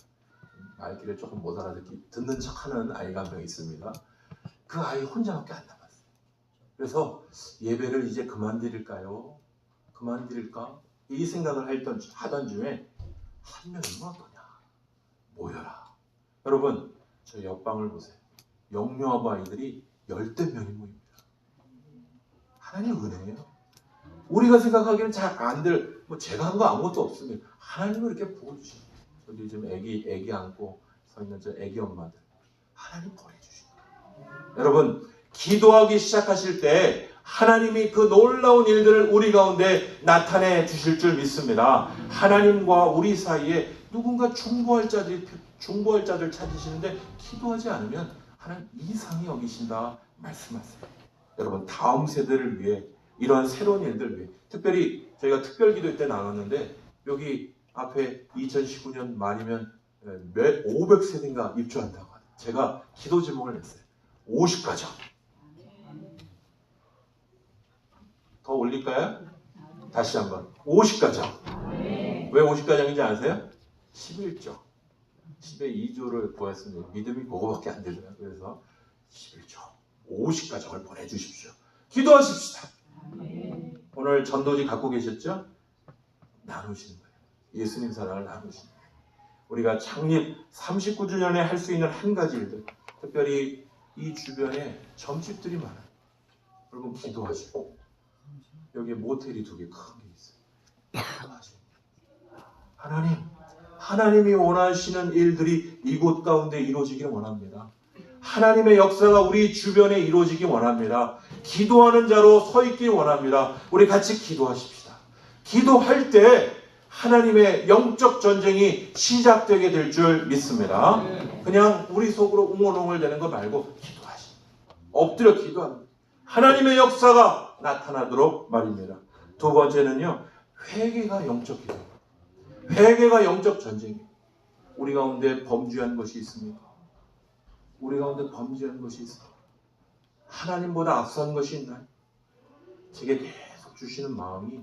말귀를 조금 못 듣는 척하는 아이가 한 명 있습니다. 그 아이 혼자밖에 안 남았어요. 그래서 예배를 이제 그만 드릴까요? 그만 드릴까? 이 생각을 하던 중에 한 명이면 어떠냐? 모여라. 여러분, 저 옆방을 보세요. 영유아부 아이들이 10대 명이 모입니다. 하나님 은혜예요. 우리가 생각하기에는 잘 안 될, 제가 한 거 아무것도 없습니다. 하나님을 이렇게 보여주시는 거예요. 저기 지금 애기 안고 서 있는 저 애기 엄마들. 하나님 보내주시는 거예요. 여러분, 기도하기 시작하실 때 하나님이 그 놀라운 일들을 우리 가운데 나타내 주실 줄 믿습니다. 하나님과 우리 사이에 누군가 중보할 자들 찾으시는데 기도하지 않으면 하나님 이상히 여기신다 말씀하세요. 여러분, 다음 세대를 위해 이러한 새로운 일들을 위해 특별히 저희가 특별 기도회 때 나눴는데 여기 앞에 2019년 말이면 500세대인가 입주한다고 하더라고요. 제가 기도 제목을 냈어요. 50가정. 더 올릴까요? 다시 한번. 50가정. 왜 50가정인지 아세요? 11조. 10의 2조를 구했습니다. 믿음이 그거밖에 안 되잖아요. 그래서 11조. 50가정을 보내주십시오. 기도하십시다. 오늘 전도지 갖고 계셨죠? 나누시는 거예요. 예수님 사랑을 나누시는 거예요. 우리가 창립 39주년에 할 수 있는 한 가지 일들, 특별히 이 주변에 점집들이 많아요. 여러분 기도하시고 여기에 모텔이 2개 큰 게 있어요. 기도하시고 하나님이 원하시는 일들이 이곳 가운데 이루어지기를 원합니다. 하나님의 역사가 우리 주변에 이루어지기 원합니다. 기도하는 자로 서 있기 원합니다. 우리 같이 기도하십시다. 기도할 때 하나님의 영적 전쟁이 시작되게 될 줄 믿습니다. 그냥 우리 속으로 웅얼웅얼 되는 거 말고 기도하십시다. 엎드려 기도합니다. 하나님의 역사가 나타나도록 말입니다. 두 번째는요, 회개가 영적 기도. 회개가 영적 전쟁이에요. 우리 가운데 범죄한 것이 있습니까? 우리 가운데 범죄한 것이 있습니까? 하나님보다 앞선 것이 있나요? 제게 계속 주시는 마음이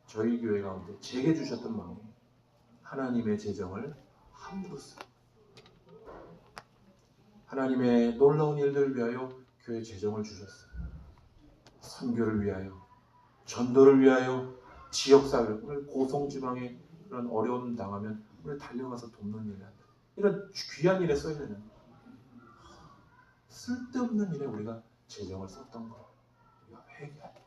저희 교회 가운데 제게 주셨던 마음이 하나님의 재정을 함부로 쓰고 하나님의 놀라운 일들을 위하여 교회 재정을 주셨어요. 선교를 위하여, 전도를 위하여, 지역사회, 오늘 고성지방에 그런 어려움 당하면 우리 달려가서 돕는 일을 한다. 이런 귀한 일에 써야 되는 쓸데없는 일에 우리가 재정을 썼던 거. 우리가 회개하자.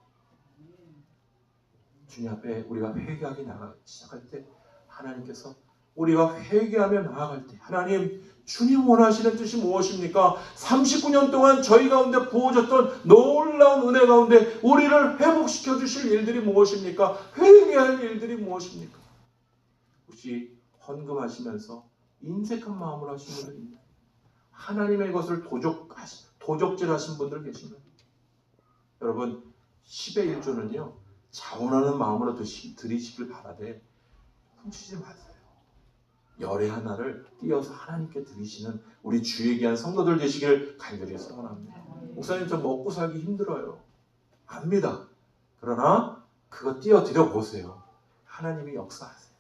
주님 앞에 우리가 회개하기 시작할 때 하나님께서 우리가 회개하며 나아갈 때 하나님 주님 원하시는 뜻이 무엇입니까? 39년 동안 저희 가운데 부어졌던 놀라운 은혜 가운데 우리를 회복시켜 주실 일들이 무엇입니까? 회개할 일들이 무엇입니까? 혹시 헌금하시면서 인색한 마음으로 하신 분들 있나요? 하나님의 것을 도적질 하신 분들 계신가요? 여러분 10의 1조는요 자원하는 마음으로 드리시길 바라되 훔치지 마세요. 열의 하나를 띄어서 하나님께 드리시는 우리 주의 귀한 성도들 되시길 간절히 소원합니다. 목사님 저 먹고 살기 힘들어요. 압니다. 그러나 그거 띄어 드려 보세요. 하나님이 역사하세요.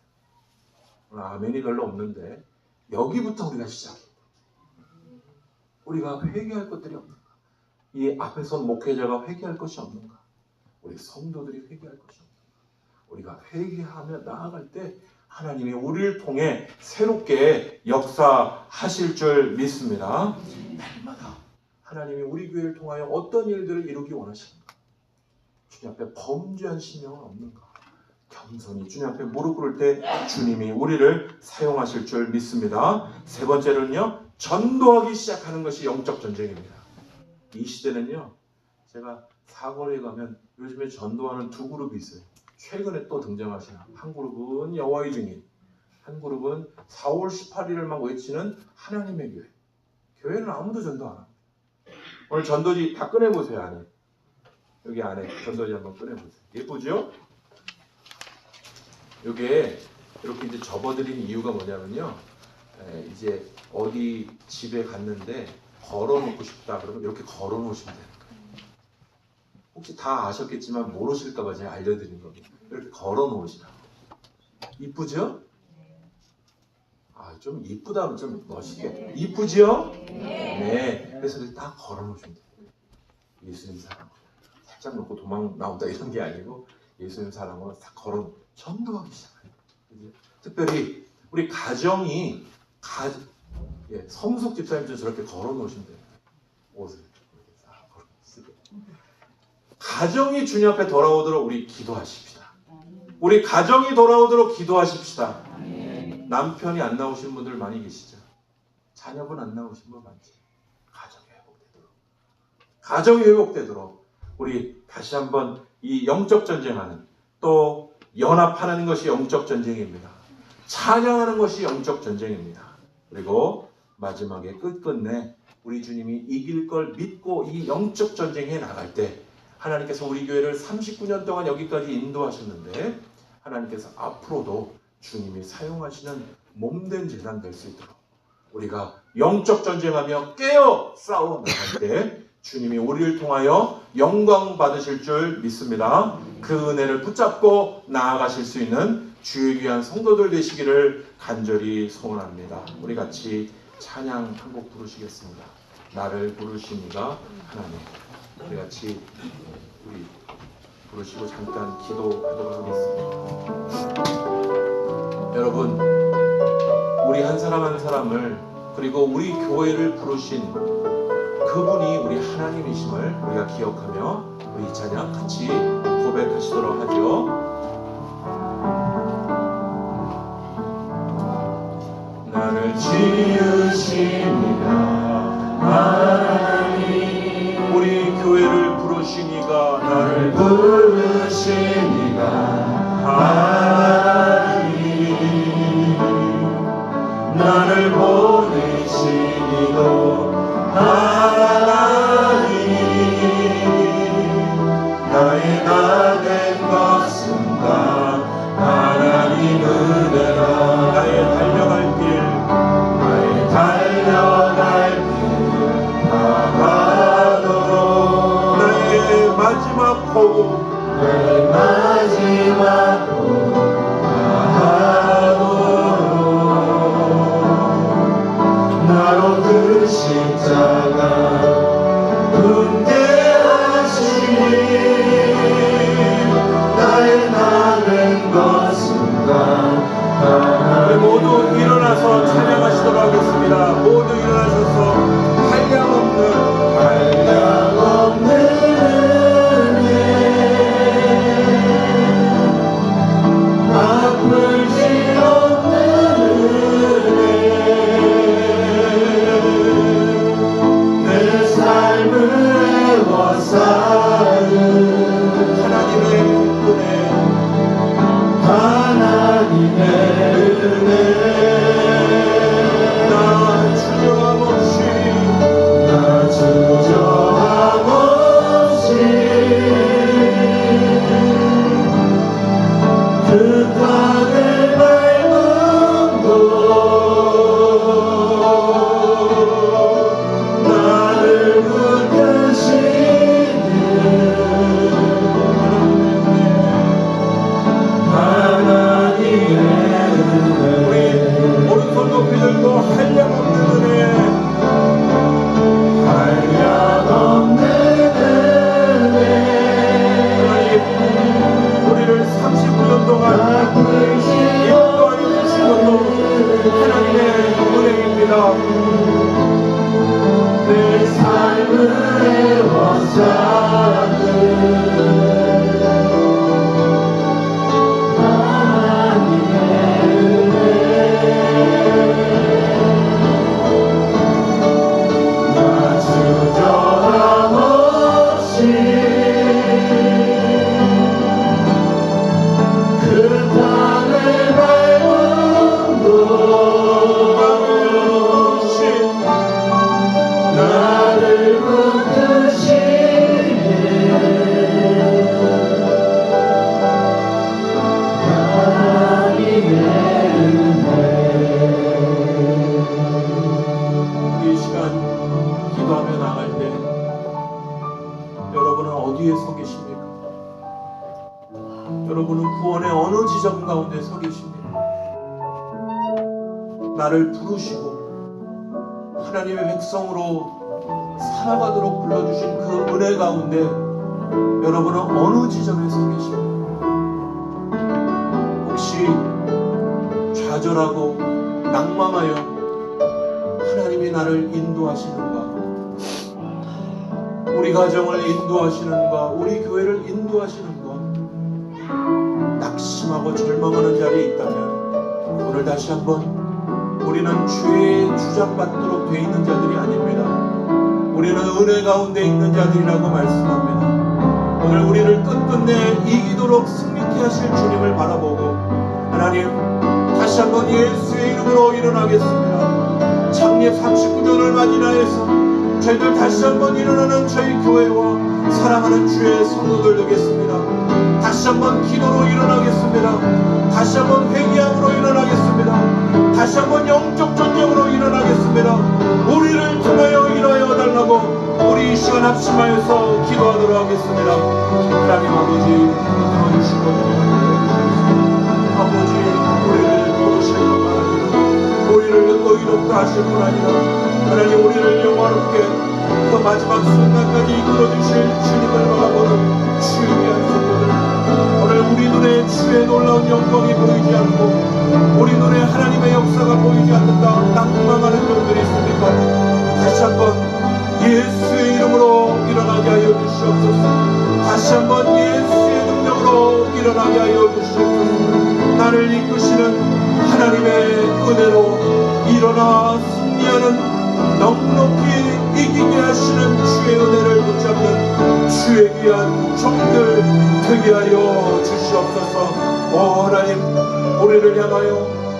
오늘 아멘이 별로 없는데 여기부터 우리가 시작해요. 우리가 회개할 것들이 없는가? 이 앞에 선 목회자가 회개할 것이 없는가? 우리 성도들이 회개할 것이 없는가? 우리가 회개하며 나아갈 때 하나님이 우리를 통해 새롭게 역사하실 줄 믿습니다. 날마다 하나님이 우리 교회를 통하여 어떤 일들을 이루기 원하시는가? 주님 앞에 범죄한 심령은 없는가? 겸손히 주님 앞에 무릎 꿇을 때 주님이 우리를 사용하실 줄 믿습니다. 세 번째는요, 전도하기 시작하는 것이 영적 전쟁입니다. 이 시대는요, 제가 사거리에 가면 요즘에 전도하는 두 그룹이 있어요. 최근에 또 등장하시는 한 그룹은 여호와의 증인, 한 그룹은 4월 18일을 막 외치는 하나님의 교회. 교회는 아무도 전도 안 합니다. 오늘 전도지 다 꺼내보세요. 안에 여기 안에 전도지 한번 꺼내보세요. 예쁘죠? 이게 이렇게 이제 접어드린 이유가 뭐냐면요, 이제 어디 집에 갔는데 걸어놓고 싶다 그러면 이렇게 걸어놓으시면 돼요. 혹시 다 아셨겠지만 모르실까봐 제가 알려드린 겁니다. 이렇게 걸어놓으시라고. 이쁘죠? 좀 이쁘다면 좀 멋있게. 이쁘죠? 네. 그래서 이렇게 딱 걸어놓으시면 돼요. 예수님 사랑. 살짝 놓고 도망 나온다 이런 게 아니고 예수님 사랑을 딱 전도하기 시작해요. 특별히 우리 가정이 성숙 집사님도 저렇게 걸어놓으시면 돼요. 옷을 딱 걸어놓으세요. 가정이 주님 앞에 돌아오도록 우리 기도하십시다. 우리 가정이 돌아오도록 기도하십시다. 남편이 안 나오신 분들 많이 계시죠? 자녀분 안 나오신 분 많지? 가정이 회복되도록 우리 다시 한번 이 영적 전쟁하는, 또 연합하는 것이 영적 전쟁입니다. 찬양하는 것이 영적 전쟁입니다. 그리고 마지막에 끝끝내 우리 주님이 이길 걸 믿고 이 영적 전쟁에 나갈 때 하나님께서 우리 교회를 39년 동안 여기까지 인도하셨는데 하나님께서 앞으로도 주님이 사용하시는 몸된 재단 될 수 있도록 우리가 영적 전쟁하며 깨어 싸워 나갈 때 주님이 우리를 통하여 영광 받으실 줄 믿습니다. 그 은혜를 붙잡고 나아가실 수 있는 주의 귀한 성도들 되시기를 간절히 소원합니다. 우리 같이 찬양 한 곡 부르시겠습니다. 나를 부르시니가 하나님. 우리 같이 부르시고 잠깐 기도하도록 하겠습니다. 여러분, 우리 한 사람 한 사람을, 그리고 우리 교회를 부르신 그분이 우리 하나님이심을 우리가 기억하며 우리 이 찬양 같이 고백하시도록 하죠. 나를 지으시니가 하나님, 우리 교회를 부르시니가 나를 부르시니가 하나님, 나를 보내시니도 하나님, 나의 나 된 것은 다 하나님 은혜라. 나의 달려갈 길 다가도록 나의 마지막 호흡 다하도록 나로 그 십자가 굳게 하시니 나의 나는 것은 다 우리 모두 일어나서 찬양하시도록 하겠습니다. 모두 일어나셔서 한량없는 은혜 어디에 서 계십니까? 여러분은 구원의 어느 지점 가운데 서 계십니까? 나를 부르시고 하나님의 백성으로 살아가도록 불러주신 그 은혜 가운데 여러분은 어느 지점에 서 계십니까? 혹시 좌절하고 낭망하여 하나님이 나를 인도하시는가? 우리 가정을 인도하시는가? 우리 교회를 인도하시는가? 낙심하고 절망하는 자리에 있다면 오늘 다시 한번 우리는 죄에 주장받도록 되어 있는 자들이 아닙니다. 우리는 은혜 가운데 있는 자들이라고 말씀합니다. 오늘 우리를 끝끝내 이기도록 승리케 하실 주님을 바라보고 하나님 다시 한번 예수의 이름으로 일어나겠습니다. 창립 39주년을 맞이하여서 저희들 다시 한번 일어나는 저희 교회와 사랑하는 주의 성도들 되겠습니다. 다시 한번 기도로 일어나겠습니다. 다시 한번 회개함으로 일어나겠습니다. 다시 한번 영적 전쟁으로 일어나겠습니다. 우리를 통하여 일하여 달라고 우리 이 시간 합심하여서 기도하도록 하겠습니다. 하나님 아버지 들어주시고 아버지 우리를 부르실 뿐 아니라 우리를 의롭다 하실 뿐 아니라 하나님 우리를 영화롭게 그 마지막 순간까지 이끌어주실 주님을 바라보는 주의 귀한 성도들, 오늘 우리 눈에 주의 놀라운 영광이 보이지 않고 우리 눈에 하나님의 역사가 보이지 않는다 낭망하는 분들이 있습니까? 다시 한번 예수의 이름으로 일어나게 하여 주시옵소서. 다시 한번 예수의 능력으로 일어나게 하여 주시옵소서. 나를 이끄시는 하나님의 은혜로 일어나 승리하는 넉넉히 이기게 하시는 주의 은혜를 붙잡는 주의 귀한 종들 되게 하여 주시옵소서. 오 하나님 우리를 향하여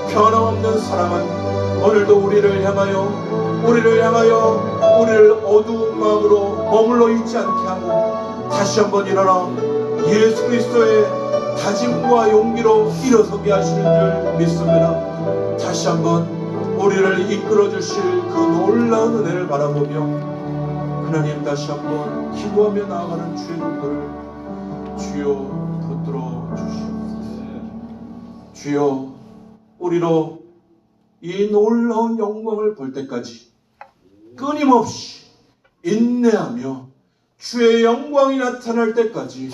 변함없는 사랑은 오늘도 우리를 향하여 우리를 어두운 마음으로 머물러 있지 않게 하고 다시 한번 일어나 예수 그리스도의 다짐과 용기로 일어서게 하시는 줄 믿습니다. 다시 한번 우리를 이끌어 주실 그 놀라운 은혜를 바라보며 하나님 다시 한번 기도하며 나아가는 주의 종들을 주여 붙들어 주시옵소서. 주여 우리로 이 놀라운 영광을 볼 때까지 끊임없이 인내하며 주의 영광이 나타날 때까지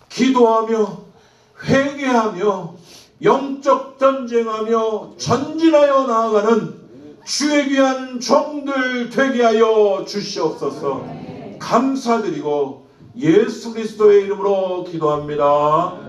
기도하며 회개하며 영적 전쟁하며 전진하여 나아가는 주의 귀한 종들 되게 하여 주시옵소서. 감사드리고 예수 그리스도의 이름으로 기도합니다.